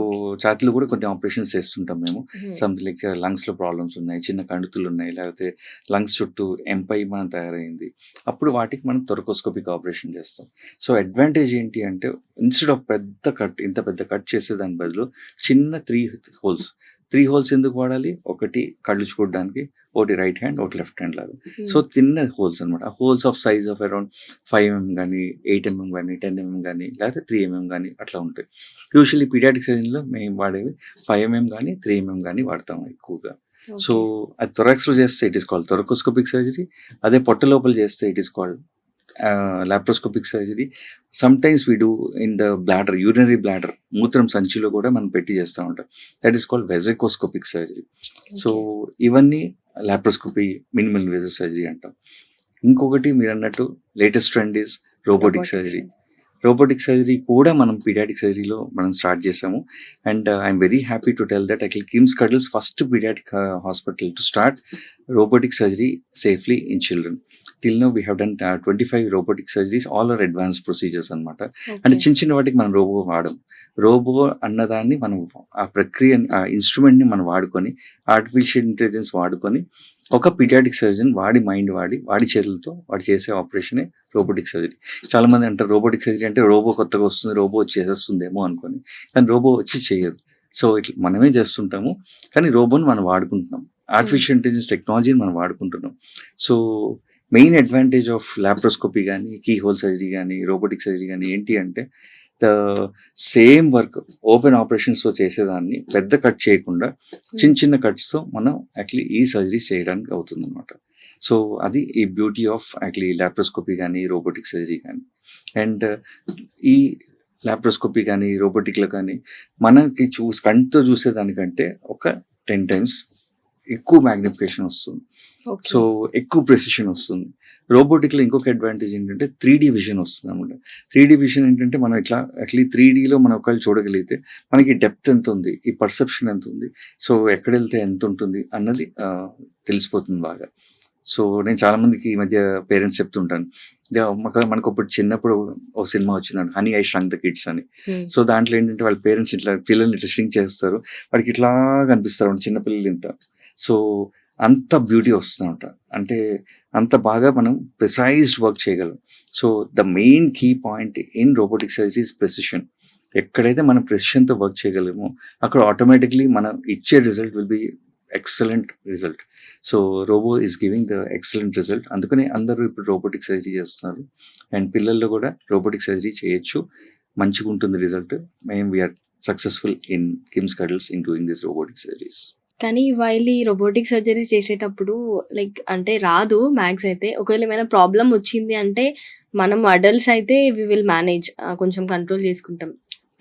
ఛాతీలో కూడా కొన్ని ఆపరేషన్స్ చేస్తుంటాం మేము. సంథింగ్ లైక్ లంగ్స్లో ప్రాబ్లమ్స్ ఉన్నాయి, చిన్న కణుతులు ఉన్నాయి, లేకపోతే లంగ్స్ చుట్టూ ఎంపై మనం తయారైంది, అప్పుడు వాటికి మనం థొరకోస్కోపిక్ ఆపరేషన్ చేస్తాం. సో అడ్వాంటేజ్ ఏంటి అంటే ఇన్స్టెడ్ ఆఫ్ పెద్ద కట్, ఇంత పెద్ద కట్ చేసేదాని బదులు చిన్న 3 హోల్స్ ఎందుకు వాడాలి? ఒకటి కళ్ళు చూడడానికి, ఒకటి రైట్ హ్యాండ్, ఒకటి లెఫ్ట్ హ్యాండ్ లాగా. సో తిన్న హోల్స్ అనమాట. ఆ holes of size of around 5 mm కానీ, 8 mm కానీ, 10 mm కానీ, లేకపోతే 3 mm కానీ అట్లా ఉంటాయి. యూజువల్లీ పీడియాట్రిక్ సర్జరీలో మేము వాడేవి 5 mm కానీ 3 mm కానీ వాడతాం ఎక్కువగా. సో అది థొరాక్స్లో చేస్తే it is called thoracoscopic surgery. అదే పొట్ట లోపల చేస్తే it is called laparoscopic surgery. Sometimes we do in the bladder, urinary bladder, మూత్రం సంచిలో కూడా మనం పెట్టి చేస్తూ ఉంటాం. That is called vesicoscopic surgery. So ఇవన్నీ లాప్రోస్కోపీ, మినిమల్ ఇన్వేజివ్ సర్జరీ అంటాం. ఇంకొకటి మీరు అన్నట్టు latest trend is robotic surgery. Robotic surgery కూడా మనం పీడియాటిక్ సర్జరీలో మనం స్టార్ట్ చేసాము. And I'm very happy to tell that actually KIMS cuddles first paediatric hospital to start robotic surgery safely in children. Till now we have done 25 robotic surgeries, all are advanced procedures అనమాట. అంటే చిన్న వాటికి మనం robo వాడడం. Robo అన్నదాన్ని మనం ఆ ప్రక్రియ, ఆ ఇన్స్ట్రుమెంట్ని మనం వాడుకొని, ఆర్టిఫిషియల్ ఇంటెలిజెన్స్ వాడుకొని, ఒక పీడియాటిక్ సర్జన్ వాడి మైండ్ వాడి చేతులతో వాడు చేసే ఆపరేషనే రోబోటిక్ సర్జరీ. చాలా మంది అంటారు రోబోటిక్ సర్జరీ అంటే రోబో కొత్తగా వస్తుంది, రోబో వచ్చి చేసేస్తుందేమో అనుకొని. కానీ రోబో వచ్చి చేయదు. సో ఇట్లా మనమే చేస్తుంటాము, కానీ రోబోని మనం వాడుకుంటున్నాం. ఆర్టిఫిషియల్ ఇంటెలిజెన్స్ టెక్నాలజీని మనం వాడుకుంటున్నాం. So main advantage of laparoscopy కానీ, కీ హోల్ సర్జరీ కానీ, రోబోటిక్ సర్జరీ కానీ ఏంటి అంటే ద సేమ్ వర్క్ ఓపెన్ ఆపరేషన్స్తో చేసేదాన్ని పెద్ద కట్ చేయకుండా చిన్న కట్స్తో మనం యాక్చువల్లీ ఈ సర్జరీస్ చేయడానికి అవుతుంది అనమాట. సో అది ఈ బ్యూటీ ఆఫ్ యాక్చువల్లీ లాప్రోస్కోపీ కానీ, రోబోటిక్ సర్జరీ కానీ. అండ్ ఈ లాప్రోస్కోపీ కానీ, రోబోటిక్లో కానీ మనకి కంటితో చూసేదానికంటే ఒక 10 times ఎక్కువ మ్యాగ్నిఫికేషన్ వస్తుంది. సో ఎక్కువ ప్రెసిషన్ వస్తుంది. రోబోటిక్లో ఇంకొక అడ్వాంటేజ్ ఏంటంటే 3D విజన్ వస్తుంది అనమాట. 3D విజన్ ఏంటంటే మనం ఇట్లా యాక్చువల్లీ 3Dలో మనం ఒకళ్ళు చూడగలిగితే మనకి డెప్త్ ఎంత ఉంది, ఈ పర్సెప్షన్ ఎంత ఉంది, సో ఎక్కడ వెళ్తే ఎంత ఉంటుంది అన్నది తెలిసిపోతుంది బాగా. సో నేను చాలామందికి ఈ మధ్య పేరెంట్స్ చెప్తుంటాను, మనకు ఇప్పుడు చిన్నప్పుడు ఒక సినిమా వచ్చిందండి, హనీ ఐ ష్రంక్ ద కిడ్స్ అని. సో దాంట్లో ఏంటంటే వాళ్ళ పేరెంట్స్ ఇట్లా పిల్లల్ని ఇట్లా ష్రింక్ చేస్తారు, వాడికి ఇట్లా కనిపిస్తారు చిన్నపిల్లలు ఇంత. సో అంత బ్యూటీ వస్తుందంట, అంటే అంత బాగా మనం ప్రిసైజ్డ్ వర్క్ చేయగలం. So the main key point in robotic surgery is precision. ఎక్కడైతే మనం ప్రెసిషన్తో వర్క్ చేయగలమో అక్కడ ఆటోమేటిక్లీ మనం ఇచ్చే result will be excellent result. So robo is giving the excellent result. అందుకని అందరూ ఇప్పుడు రోబోటిక్ సర్జరీ చేస్తున్నారు. అండ్ పిల్లల్లో కూడా రోబోటిక్ సర్జరీ చేయొచ్చు, మంచిగా ఉంటుంది result. We're successful in KIMS Cuddles in doing this robotic surgeries. కానీ వాళ్ళు ఈ రోబోటిక్ సర్జరీస్ చేసేటప్పుడు లైక్ అంటే రాదు మ్యాక్స్ అయితే. ఒకవేళ ఏమైనా ప్రాబ్లం వచ్చింది అంటే మనం అడల్ట్స్ అయితే వి విల్ మేనేజ్, కొంచెం కంట్రోల్ చేసుకుంటాం.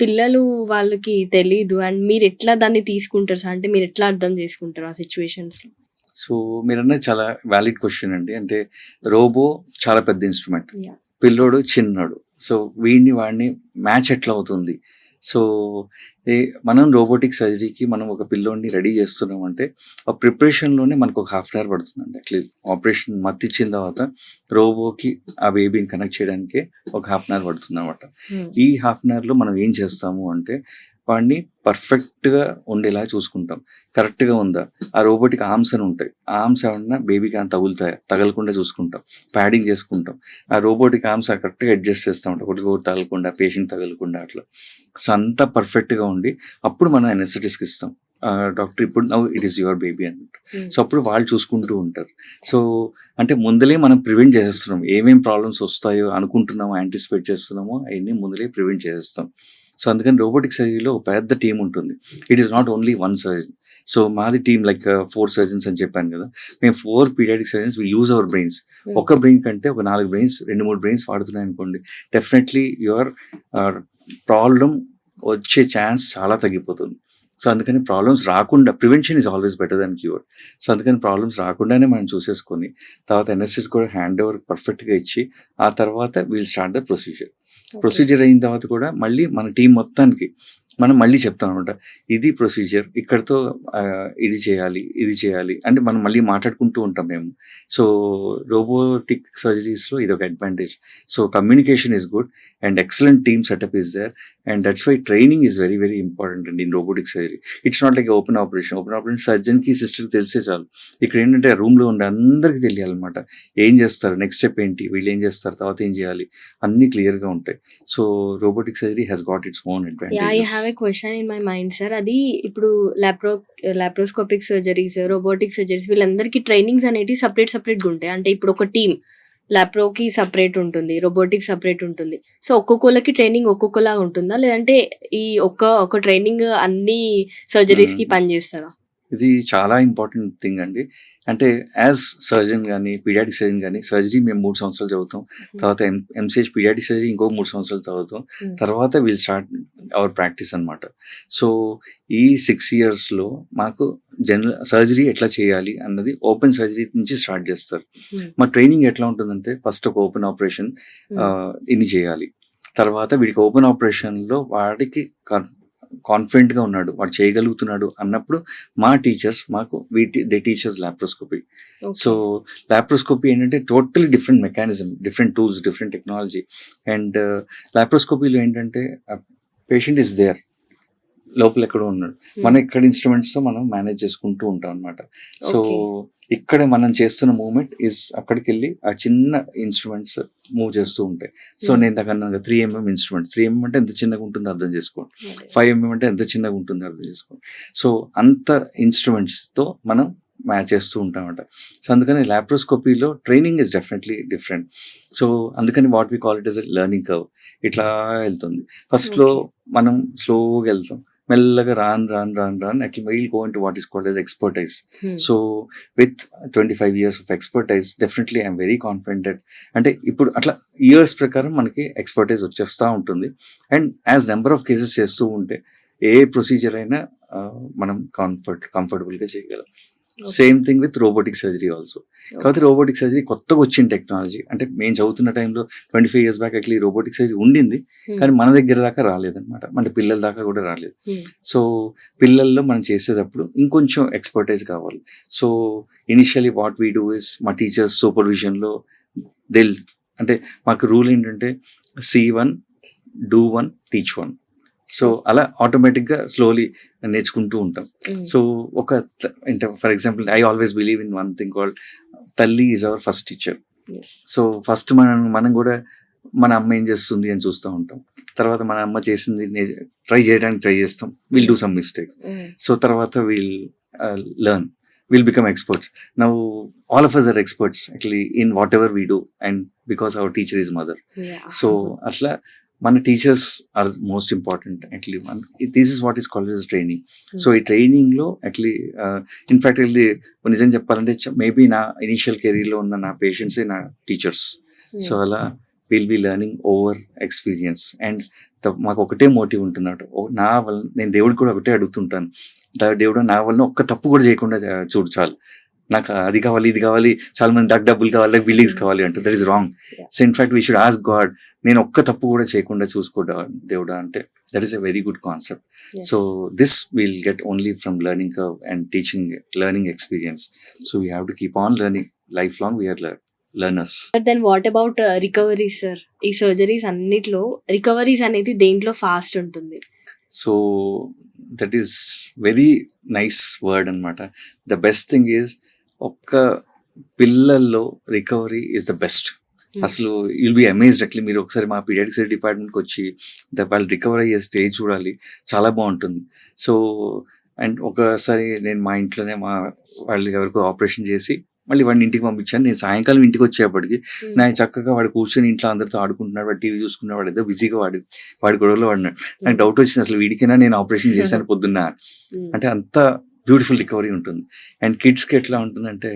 పిల్లలు వాళ్ళకి తెలీదు. అండ్ మీరు ఎట్లా దాన్ని తీసుకుంటారు సార్? అంటే మీరు ఎట్లా అర్థం చేసుకుంటారు ఆ సిచ్యువేషన్స్లో? సో మీరు అన్నది చాలా వ్యాలిడ్ క్వశ్చన్ అండి. అంటే రోబో చాలా పెద్ద ఇన్స్ట్రుమెంట్, పిల్లోడు చిన్నోడు. సో వాడిని మ్యాచ్ ఎట్లా అవుతుంది? సో మనం రోబోటిక్ సర్జరీకి మనం ఒక పిల్లోడిని రెడీ చేస్తున్నాం అంటే ఆ ప్రిపరేషన్లోనే మనకు ఒక 1/2 hour పడుతుందండి. యాక్చువల్లీ ఆపరేషన్ మత్తిచ్చిన తర్వాత రోబోకి ఆ బేబీని కనెక్ట్ చేయడానికి ఒక 1/2 hour పడుతుంది అనమాట. ఈ 1/2 hourలో మనం ఏం చేస్తాము అంటే వాడిని పర్ఫెక్ట్గా ఉండేలా చూసుకుంటాం. కరెక్ట్గా ఉందా, ఆ రోబోటిక్ ఆర్మ్స్ అని ఉంటాయి, ఆ ఆర్మ్స్ ఏమన్నా బేబీకి అని తగలకుండా చూసుకుంటాం, ప్యాడింగ్ చేసుకుంటాం. ఆ రోబోటిక్ ఆర్మ్స్ కరెక్ట్గా అడ్జస్ట్ చేస్తూ ఉంటాం, ఒకటి తగలకుండా, పేషెంట్ తగలకుండా అట్లా. సో అంతా పర్ఫెక్ట్గా ఉండి అప్పుడు మనం ఎనెస్థెటిక్స్ ఇస్తాం. డాక్టర్ ఇప్పుడు now it is your baby అన్నట్టు. సో అప్పుడు వాళ్ళు చూసుకుంటూ ఉంటారు. సో అంటే ముందలే మనం ప్రివెంట్ చేసేస్తున్నాం. ఏమేమి ప్రాబ్లమ్స్ వస్తాయో అనుకుంటున్నామో, యాంటిసిపేట్ చేస్తున్నామో అవన్నీ ముందలే ప్రివెంట్ చేసేస్తాం. సో అందుకని రోబోటిక్ సర్జరీలో ఒక పెద్ద టీం ఉంటుంది. It is not only one surgeon. So మాది టీమ్ లైక్ 4 surgeons అని చెప్పాను కదా, మేము 4 pediatric surgeons we use our brains. ఒక బ్రెయిన్ కంటే ఒక 4 brains, 2-3 brains వాడుతున్నాయి అనుకోండి, డెఫినెట్లీ యువర్ ప్రాబ్లం వచ్చే ఛాన్స్ చాలా తగ్గిపోతుంది. సో అందుకని ప్రాబ్లమ్స్ రాకుండా, prevention is always better than cure. So అందుకని ప్రాబ్లమ్స్ రాకుండానే మనం చూసేసుకొని తర్వాత ఎన్ఎస్ఎస్ కూడా హ్యాండ్ ఓవర్ పర్ఫెక్ట్గా ఇచ్చి ఆ తర్వాత we'll start the procedure. Procedure అయిన తర్వాత కూడా మళ్ళీ మన టీం మొత్తానికి మనం మళ్ళీ చెప్తాం అనమాట, ఇది ప్రొసీజర్, ఇక్కడతో ఇది చేయాలి అంటే మనం మళ్ళీ మాట్లాడుకుంటూ ఉంటాం మేము. సో రోబోటిక్ సర్జరీస్లో ఇది ఒక advantage. So communication is good and excellent team setup is there and that's why training is very very important అండి in robotic surgery. It's not like open operation సర్జన్కి సిస్టర్కి తెలిసే చాలు. ఇక్కడ ఏంటంటే రూమ్లో ఉండే అందరికీ తెలియాలన్నమాట, ఏం చేస్తారు, నెక్స్ట్ స్టెప్ ఏంటి, వీళ్ళు ఏం చేస్తారు, తర్వాత ఏం చేయాలి, అన్నీ క్లియర్గా ఉంటాయి. So robotic surgery has got its own advantages. Have a question in my mind sir. అది ఇప్పుడు లాప్రోస్కోపిక్ సర్జరీస్, రోబోటిక్ సర్జరీస్ వీళ్ళందరికీ ట్రైనింగ్స్ అనేవి సపరేట్గా ఉంటాయి. అంటే ఇప్పుడు ఒక టీమ్ లాప్రోకి సపరేట్ ఉంటుంది, రోబోటిక్ సపరేట్ ఉంటుంది. సో ఒక్కొక్కరికి ట్రైనింగ్ ఒక్కొక్కలా ఉంటుందా, లేదంటే ఈ ఒక ట్రైనింగ్ అన్ని సర్జరీస్కి పనిచేస్తారా? ఇది చాలా ఇంపార్టెంట్ థింగ్ అండి. అంటే యాజ్ సర్జన్ కానీ పీడియాటిక్ సర్జన్ కానీ సర్జరీ మేము 3 సంవత్సరాలు చదువుతాం, తర్వాత ఎంసీహెచ్ పీడియాటిక్ సర్జరీ ఇంకో 3 సంవత్సరాలు చదువుతాం, తర్వాత వీల్ స్టార్ట్ అవర్ ప్రాక్టీస్ అనమాట. సో ఈ 6 yearsలో మాకు జనరల్ సర్జరీ ఎట్లా చేయాలి అన్నది ఓపెన్ సర్జరీ నుంచి స్టార్ట్ చేస్తారు. మా ట్రైనింగ్ ఎట్లా ఉంటుందంటే ఫస్ట్ ఒక ఓపెన్ ఆపరేషన్ ఇన్ని చేయాలి, తర్వాత వీడికి ఓపెన్ ఆపరేషన్లో వాడికి కాన్ఫిడెంట్గా ఉన్నాడు, వాడు చేయగలుగుతున్నాడు అన్నప్పుడు మా టీచర్స్ మాకు they teachers laparoscopy. So laparoscopy ఏంటంటే totally different mechanism, different tools, different technology. And లాప్రోస్కోపీలో ఏంటంటే పేషెంట్ ఇస్ దేర్, లోపల ఎక్కడో ఉన్నాడు, మనం ఇక్కడ ఇన్స్ట్రుమెంట్స్తో మనం మేనేజ్ చేసుకుంటూ ఉంటాం అనమాట. సో ఇక్కడ మనం చేస్తున్న మూవ్మెంట్ ఇస్ అక్కడికి వెళ్ళి ఆ చిన్న ఇన్స్ట్రుమెంట్స్ మూవ్ చేస్తూ ఉంటాయి. సో నేను దగ్గర 3mm ఇన్స్ట్రుమెంట్, 3mm అంటే ఎంత చిన్నగా ఉంటుందో అర్థం చేసుకోండి, 5mm అంటే ఎంత చిన్నగా ఉంటుందో అర్థం చేసుకోండి. సో అంత ఇన్స్ట్రుమెంట్స్తో మనం మ్యాచ్ చేస్తూ ఉంటాం అనమాట. సో అందుకని లాప్రోస్కోపీలో training is definitely different. So అందుకని what we call it is a learning curve. ఇట్లా వెళ్తుంది. ఫస్ట్లో మనం స్లోగా వెళ్తాం, మెల్లగా రాన్ actually we'll go into what is called as expertise. So with 25 years of expertise, definitely I'm very confident that అంటే ఇప్పుడు అట్లా ఇయర్స్ ప్రకారం మనకి ఎక్స్పర్టైజ్ వచ్చేస్తూ ఉంటుంది. And as number of cases చేస్తూ ఉంటే ఏ ప్రొసీజర్ అయినా మనం కంఫర్టబుల్గా చేయగలం. Same thing with robotic surgery also. కాబట్టి రోబోటిక్ సర్జరీ కొత్తగా వచ్చిన టెక్నాలజీ. అంటే మేము చదువుతున్న టైంలో 25 years back actually robotic surgery ఉండింది, కానీ మన దగ్గర దాకా రాలేదన్నమాట, అంటే పిల్లల దాకా కూడా రాలేదు. సో పిల్లల్లో మనం చేసేటప్పుడు ఇంకొంచెం ఎక్స్పర్టైజ్ కావాలి. So initially what we do is మా టీచర్స్ సూపర్విజన్లో అంటే మాకు రూల్ ఏంటంటే see 1, do 1, teach 1. సో అలా ఆటోమేటిక్గా స్లోలీ నేర్చుకుంటూ ఉంటాం. సో ఒక అంటే for example I always believe in one thing called తల్లి is our first teacher. So first మనం కూడా మన అమ్మ ఏం చేస్తుంది అని చూస్తూ ఉంటాం, తర్వాత మన అమ్మ చేసింది ట్రై చేస్తాం, will do some mistakes. So తర్వాత will learn, will become experts. Now all of us are experts actually in whatever we do, and because our teacher is mother. So అట్లా మన teachers are most important actually. This is what is called as training. So ఈ ట్రైనింగ్లో actually in fact వెళ్ళి నిజం చెప్పాలంటే maybe నా initial కెరీర్లో ఉన్న నా పేషెంట్సే నా టీచర్స్. సో అలా will be learning over experience. And మాకు ఒకటే మోటివ్ ఉంటున్నాడు, నా వల్ల నేను దేవుడికి కూడా ఒకటే అడుగుతుంటాను, దేవుడు నా వల్ల ఒక్క తప్పు కూడా చేయకుండా చూడు చాలు, నాకు అది కావాలి ఇది కావాలి, చాలా మంది నాకు డబ్బులు కావాలి, నాకు బిల్డింగ్స్ కావాలి అంటే that is wrong. So in fact we should ask God, నేను ఒక్క తప్పు కూడా చేయకుండా చూసుకోడా దేవుడా అంటే that is a very good concept. So this will get only from learning curve and teaching, learning experience. So we have to keep on learning, life long we're learners. Then what about recoveries sir? ఈ surgeries అన్నిట్లో recoveries అనేది దేంట్లో fast ఉంటుంది? So that is very nice word అనమాట. The best thing is ఒక్క పిల్లల్లో recovery is the best. అసలు you'll be amazed actually. మీరు ఒకసారి మా పీడియాటిక్ సర్జరీ డిపార్ట్మెంట్కి వచ్చి వాళ్ళు రికవర్ అయ్యే స్టేజ్ చూడాలి, చాలా బాగుంటుంది. సో అండ్ ఒకసారి నేను మా ఇంట్లోనే మా వాళ్ళకి ఎవరికో ఆపరేషన్ చేసి మళ్ళీ వాడిని ఇంటికి పంపించాను. నేను సాయంకాలం ఇంటికి వచ్చేప్పటికి నాకు చక్కగా వాడు కూర్చొని ఇంట్లో అందరితో ఆడుకుంటున్నాడు, వాడు టీవీ చూసుకున్నాడు, వాడు ఏదో బిజీగా వాడి గొడవలో వాడినాడు. నాకు డౌట్ వచ్చింది, అసలు వీడికైనా నేను ఆపరేషన్ చేశాను పొద్దున్న అంటే. అంత బ్యూటిఫుల్ రికవరీ ఉంటుంది. అండ్ కిడ్స్కి ఎట్లా ఉంటుందంటే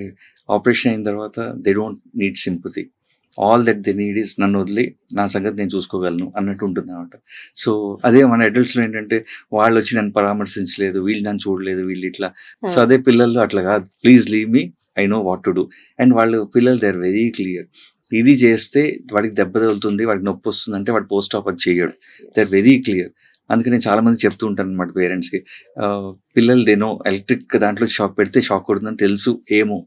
ఆపరేషన్ అయిన తర్వాత they don't need sympathy. All that they need is నన్ను వదిలి నా సంగతి నేను చూసుకోగలను అన్నట్టు ఉంటుంది అనమాట. సో అదే మన అడల్ట్స్లో ఏంటంటే వాళ్ళు వచ్చి నన్ను పరామర్శించలేదు, వీళ్ళు నన్ను చూడలేదు, వీళ్ళు ఇట్లా. సో అదే పిల్లల్లో అట్లా కాదు, please leave me, I know what to do. And వాళ్ళు పిల్లలు దే ఆర్ వెరీ క్లియర్. ఇది చేస్తే వాడికి దెబ్బ తగులుతుంది, వాడికి నొప్పి వస్తుంది అంటే వాడు పోస్ట్ ఆఫ్ అది చేయడు. They are very clear. అందుకే నేను చాలా మంది చెప్తూ ఉంటాను అనమాట పేరెంట్స్కి, పిల్లలు దేనో ఎలక్ట్రిక్ దాంట్లో షాక్ పెడితే షాక్ కొడుతుందని తెలుసు ఏమో,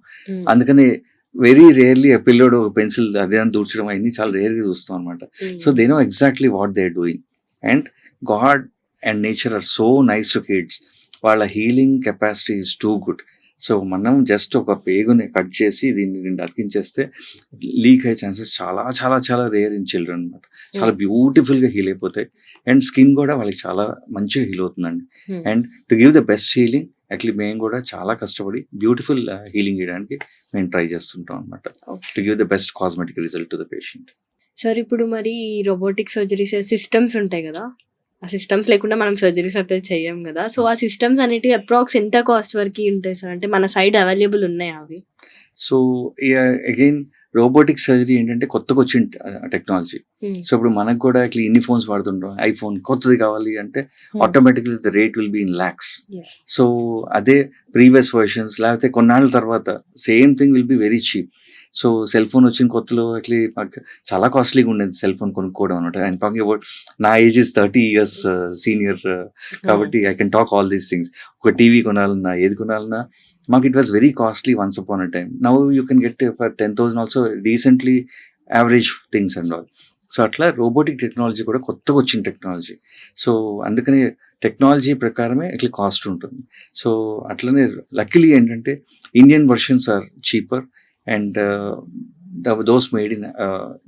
అందుకని వెరీ రేర్లీ ఆ పిల్లోడు ఒక పెన్సిల్ అదే దూర్చడం అయింది చాలా రేర్గా చూస్తాం అనమాట. So they know exactly what they are doing. And god and nature are so nice to kids. వాళ్ళ healing capacity is too good. So మనం జస్ట్ ఒక పేగుని కట్ చేసి దీన్ని రెండు అతికించేస్తే లీక్ అయ్యే ఛాన్సెస్ చాలా చాలా చాలా రేర్ ఇన్ చిల్డ్రన్ అనమాట. చాలా బ్యూటిఫుల్గా హీల్ అయిపోతాయి. అండ్ స్కిన్ కూడా వాళ్ళకి చాలా మంచిగా హీల్ అవుతుందండి. And to give the best healing actually మేము కూడా చాలా కష్టపడి బ్యూటిఫుల్ హీలింగ్ చేయడానికి మేము ట్రై చేస్తుంటాం అనమాట, to give the best cosmetic result to the patient. Sir ఇప్పుడు మరి రోబోటిక్ సర్జరీస్ సిస్టమ్స్ ఉంటాయి కదా, ఆ సిస్టమ్స్ లేకుండా మనం సర్జరీస్ అయితే చెయ్యం కదా. సో ఆ సిస్టమ్స్ అనేటివి అప్రాక్స్ ఎంత కాస్ట్ వరకు ఉంటాయి సార్? అంటే మన సైడ్ అవైలబుల్ ఉన్నాయి అవి? సో అగైన్ రోబోటిక్ సర్జరీ ఏంటంటే కొత్తగా వచ్చిన టెక్నాలజీ. సో ఇప్పుడు మనకు కూడా ఇట్లా ఇన్ని ఫోన్స్ వాడుతుంటాం, ఐఫోన్ కొత్తది కావాలి అంటే automatically the rate will be in lakhs. So అదే ప్రీవియస్ వర్షన్స్ లేకపోతే కొన్నాళ్ళ తర్వాత same thing will be very cheap. So cell phone వచ్చిన కొత్తలో యాక్చువల్లీ చాలా కాస్ట్లీగా ఉండేది సెల్ ఫోన్ కొనుక్కోవడం అనమాట. అండ్ టాకింగ్ అబౌట్ నా ఏజ్ ఇస్ 30 years సీనియర్ కాబట్టి I can talk all these things. ఒక టీవీ కొనాలన్నా ఏది కొనాలన్నా మాకు it was very costly once upon a time. Now you can get for 10,000 also decently average things and all. So అట్లా robotic technology కూడా కొత్తగా వచ్చిన టెక్నాలజీ. సో అందుకని టెక్నాలజీ ప్రకారమే ఇట్లా కాస్ట్ ఉంటుంది. సో అట్లనే లక్కీలీ ఏంటంటే Indian versions are cheaper and those made in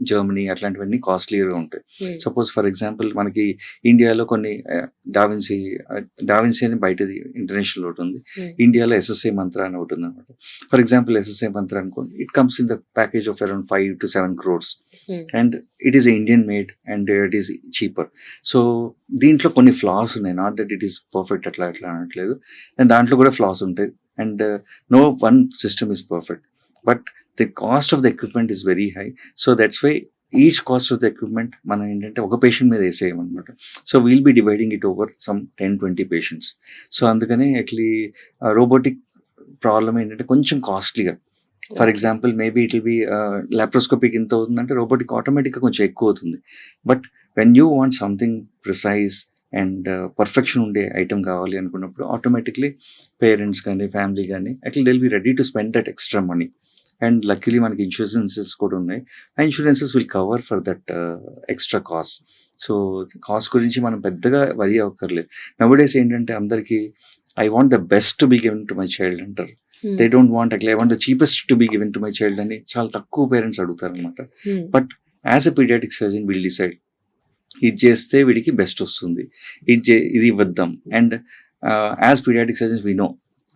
Germany అట్లాంటివన్నీ కాస్ట్లీగా ఉంటాయి. సపోజ్ ఫర్ ఎగ్జాంపుల్ మనకి ఇండియాలో కొన్ని డావిన్సీ అని బయటది ఇంటర్నేషనల్ ఒకటి ఉంది, ఇండియాలో SSI మంత్ర అని ఒకటి ఉంది అనమాట. ఫర్ ఎగ్జాంపుల్ SSI మంత్ర అనుకోండి, it comes in the package of around 5 to 7 crores and it is Indian made and it is cheaper. So దీంట్లో కొన్ని ఫ్లాస్ ఉన్నాయి, not that it is perfect అట్లా అనట్లేదు, అండ్ దాంట్లో కూడా ఫ్లాస్ ఉంటాయి. And no one system is perfect, but the cost of the equipment is very high. So that's why each cost of the equipment మనం ఏంటంటే ఒక patient మీద వేసేయమన్నమాట. So we'll be dividing it over some 10-20 patients. So అందుకనే actually robotic problem ఏంటంటే కొంచెం కాస్ట్లీగా. For example maybe it will be laparoscopic ఎంత అవుతుందంటే రోబోటిక్ ఆటోమేటిక్గా కొంచెం ఎక్కువ అవుతుంది. But when you want something precise and perfection ఉండే ఐటమ్ కావాలి అనుకున్నప్పుడు ఆటోమేటిక్లీ పేరెంట్స్ కానీ ఫ్యామిలీ కానీ actually they will be ready to spend that extra money. And luckily మనకి ఇన్సూరెన్సెస్ కూడా ఉన్నాయి. ఆ insurances will cover for that extra cost. So cost గురించి మనం పెద్దగా వరీ అవ్వక్కర్లేదు. నౌడేస్ ఏంటంటే అందరికీ I want the best to be given to my child అంటారు. They don't want I want the cheapest to be given to my child అని చాలా తక్కువ పేరెంట్స్ అడుగుతారు అనమాట. But as a paediatric surgeon will decide ఇది చేస్తే వీడికి best వస్తుంది, ఇది ఇవ్వద్దాం. And as paediatric surgeons we know,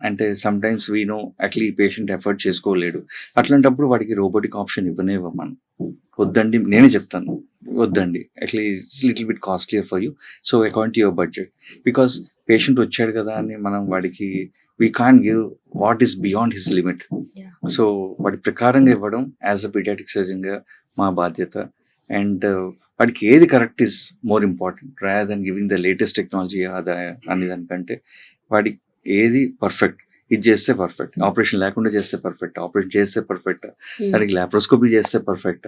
అంటే సమ్ టైమ్స్ వీ నో అట్లీ పేషెంట్ ఎఫర్ట్ చేసుకోలేడు, అట్లాంటప్పుడు వాడికి రోబోటిక్ ఆప్షన్ ఇవ్వనేవ్వం మనం. వద్దండి, నేనే చెప్తాను వద్దండి, Atlee little bit costlier for you, so according to your budget. Because patient వచ్చాడు కదా అని మనం వాడికి we can't give what is beyond his limit. So వాడి ప్రకారంగా ఇవ్వడం యాజ్ అ పీడియాటిక్ సర్జన్గా మా బాధ్యత. అండ్ వాడికి ఏది correct is more important rather than giving the latest technology అనే దానికంటే వాడికి ఏది పర్ఫెక్ట్, ఇది చేస్తే పర్ఫెక్ట్, ఆపరేషన్ లేకుండా చేస్తే పర్ఫెక్ట్, ఆపరేషన్ చేస్తే పర్ఫెక్ట్, దానికి లాప్రోస్కోపీ చేస్తే పర్ఫెక్ట్,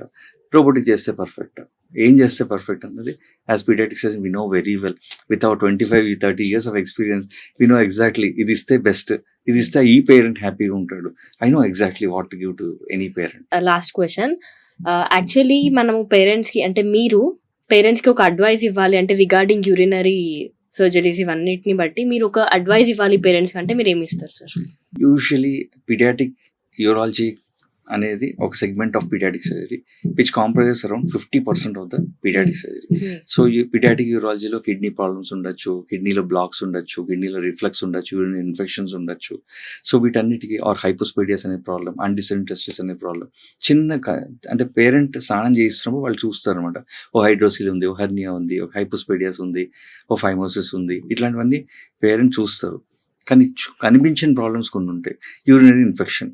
రోబోటిక్ చేస్తే పర్ఫెక్ట్, ఏం చేస్తే పర్ఫెక్ట్ అన్నది as pediatric surgeon we know very well. With our 25-30 years of experience we know exactly ఇది ఇస్తే బెస్ట్, ఇది ఇస్తే ఈ పేరెంట్ హ్యాపీగా ఉంటాడు. I know exactly what to give to any parent. Last question, actually మనము పేరెంట్స్కి అంటే మీరు పేరెంట్స్కి ఒక అడ్వైస్ ఇవ్వాలి అంటే రిగార్డింగ్ యూరినరీ సర్జరీస్ ఇవన్నిటిని బట్టి మీరు ఒక అడ్వైస్ ఇవ్వాలి పేరెంట్స్ అంటే మీరు ఏమి ఇస్తారు సార్? యూజువలీ పీడియాటిక్ యూరాలజీ అనేది ఒక segment of paediatric surgery which comprises around 50% of the paediatric surgery. So ఈ పీడియాటిక్ యూరాలజీలో కిడ్నీ ప్రాబ్లమ్స్ ఉండొచ్చు, కిడ్నీలో బ్లాక్స్ ఉండొచ్చు, కిడ్నీలో రిఫ్లక్స్ ఉండొచ్చు, యూరిన్ ఇన్ఫెక్షన్స్ ఉండొచ్చు. సో వీటన్నిటికీ ఆర్ హైపోస్పేడియస్ అనే ప్రాబ్లం, అన్డిసెంట్ టెస్టిస్ అనే ప్రాబ్లం, అంటే పేరెంట్ స్నానం చేయిస్తున్నప్పుడు వాళ్ళు చూస్తారు అనమాట, ఓ హైడ్రోసిల్ ఉంది, ఓ హెర్నియా ఉంది, ఒక హైపోస్పేడియస్ ఉంది, ఓ ఫైమోసిస్ ఉంది, ఇట్లాంటివన్నీ పేరెంట్ చూస్తారు. కానీ కనిపించిన ప్రాబ్లమ్స్ కొన్ని ఉంటాయి. యూరినరీ ఇన్ఫెక్షన్,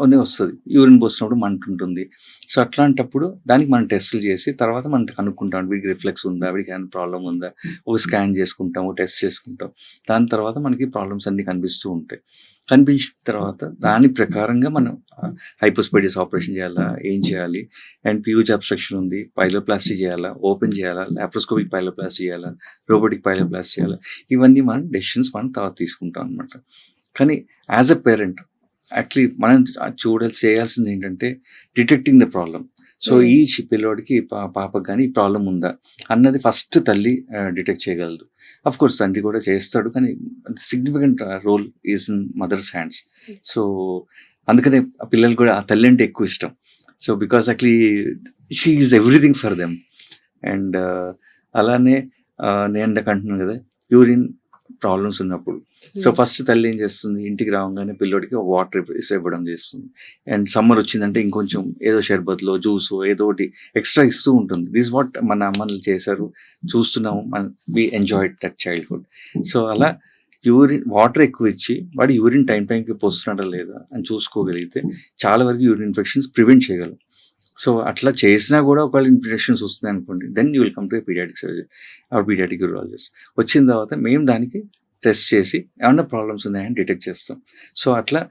అనే వస్తుంది, యూరిన్ పోసినప్పుడు మంట ఉంటుంది. సో అట్లాంటప్పుడు దానికి మనం టెస్టులు చేసి తర్వాత మనం కనుక్కుంటాం వీడికి రిఫ్లెక్స్ ఉందా, వీడికి ఏమైనా ప్రాబ్లం ఉందా, ఒక స్కాన్ చేసుకుంటాం, ఒక టెస్ట్ చేసుకుంటాం. దాని తర్వాత మనకి ప్రాబ్లమ్స్ అన్నీ కనిపిస్తూ ఉంటాయి. కనిపించిన తర్వాత దాని ప్రకారంగా మనం హైపోస్పైడిస్ ఆపరేషన్ చేయాలా, ఏం చేయాలి, అండ్ ప్యూజ్ అబ్స్ట్రక్షన్ ఉంది, పైలోప్లాస్టీ చేయాలా, ఓపెన్ చేయాలా, లాప్రోస్కోపిక్ పైలోప్లాస్టీ చేయాలా, రోబోటిక్ పైలోప్లాస్టీ చేయాలా, ఇవన్నీ మనం డెసిషన్స్ మనం తర్వాత తీసుకుంటాం అనమాట. కానీ యాజ్ అ పేరెంట్ యాక్చువల్లీ మనం చేయాల్సింది ఏంటంటే డిటెక్టింగ్ ద ప్రాబ్లం. సో ఈ పిల్లోడికి పాపకు కానీ ఈ ప్రాబ్లం ఉందా అన్నది ఫస్ట్ తల్లి డిటెక్ట్ చేయగలదు. అఫ్ కోర్స్ తండ్రి కూడా చేస్తాడు, కానీ significant role is in mother's hands. So అందుకనే ఆ పిల్లలు కూడా ఆ తల్లి అంటే ఎక్కువ ఇష్టం. So because actually she is everything for them. And అలానే నేను ఇందాక అంటున్నాను కదా, యూరిన్ ప్రాబ్లమ్స్ ఉన్నప్పుడు సో ఫస్ట్ తల్లి ఏం చేస్తుంది, ఇంటికి రాగానే పిల్లోడికి వాటర్ ఇవ్వడం చేస్తుంది. అండ్ సమ్మర్ వచ్చిందంటే ఇంకొంచెం ఏదో షర్బత్లో జ్యూస్ ఏదో ఒకటి ఎక్స్ట్రా ఇస్తూ ఉంటుంది. దిస్ వాట్ మన అమ్మలు చేశారు, చూస్తున్నాము, we enjoyed that childhood. So అలా వాటర్ ఎక్కువ ఇచ్చి వాడు యూరిన్ టైంకి పోస్తున్నాడా లేదా అని చూసుకోగలిగితే చాలా వరకు యూరిన్ ఇన్ఫెక్షన్స్ ప్రివెంట్ చేయగలం. సో అట్లా చేసినా కూడా ఒకవేళ ఇన్ఫెక్షన్స్ వస్తుంది అనుకోండి, then you will come to pediatric surgeon or pediatric urologist. వచ్చిన తర్వాత మేము దానికి టెస్ట్ చేసి ఏమన్నా ప్రాబ్లమ్స్ ఉన్నాయని డిటెక్ట్ చేస్తాం. సో అట్లా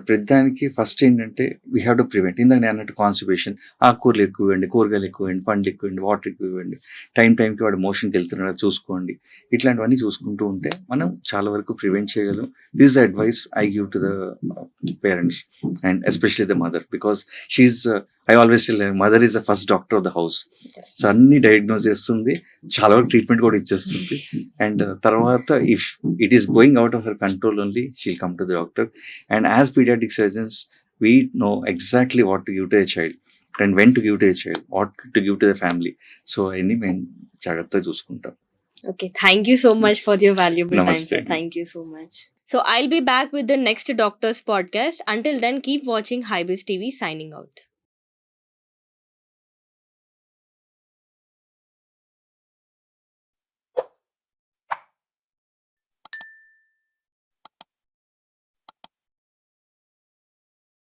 ప్రతిదానికి ఫస్ట్ ఏంటంటే వీ హ్యావ్ టు ప్రివెంట్. ఇందాక నేను అన్నట్టు కాన్స్టిపేషన్, ఆకుకూరలు ఎక్కువ ఇవ్వండి, కూరగాయలు ఎక్కువ ఇవ్వండి, పండ్లు ఎక్కువ ఇవ్వండి, వాటర్ ఎక్కువ ఇవ్వండి, టైంకి వాడు మోషన్కి వెళ్తున్నాడు చూసుకోండి. ఇట్లాంటివన్నీ చూసుకుంటూ ఉంటే మనం చాలా వరకు ప్రివెంట్ చేయగలం. This advice I give to the parents and especially the mother, because she's I always tell mother is the first doctor of the house. So అన్ని డయాగ్నోస్ చేస్తుంది, చాలా వరకు ట్రీట్మెంట్ కూడా ఇచ్చేస్తుంది. అండ్ తర్వాత if it is going out of her control only she'll come to the doctor. And as pediatric surgeons we know exactly what to give to a child and when to give to a child, what to give to the family. So any men జాగ్రత్తగా చూసుకుంటాం. Okay, thank you so much for your valuable time, Namaste. sir. Thank you so much. So I'll be back with the next doctor's podcast. Until then, keep watching Hybis TV. Signing out.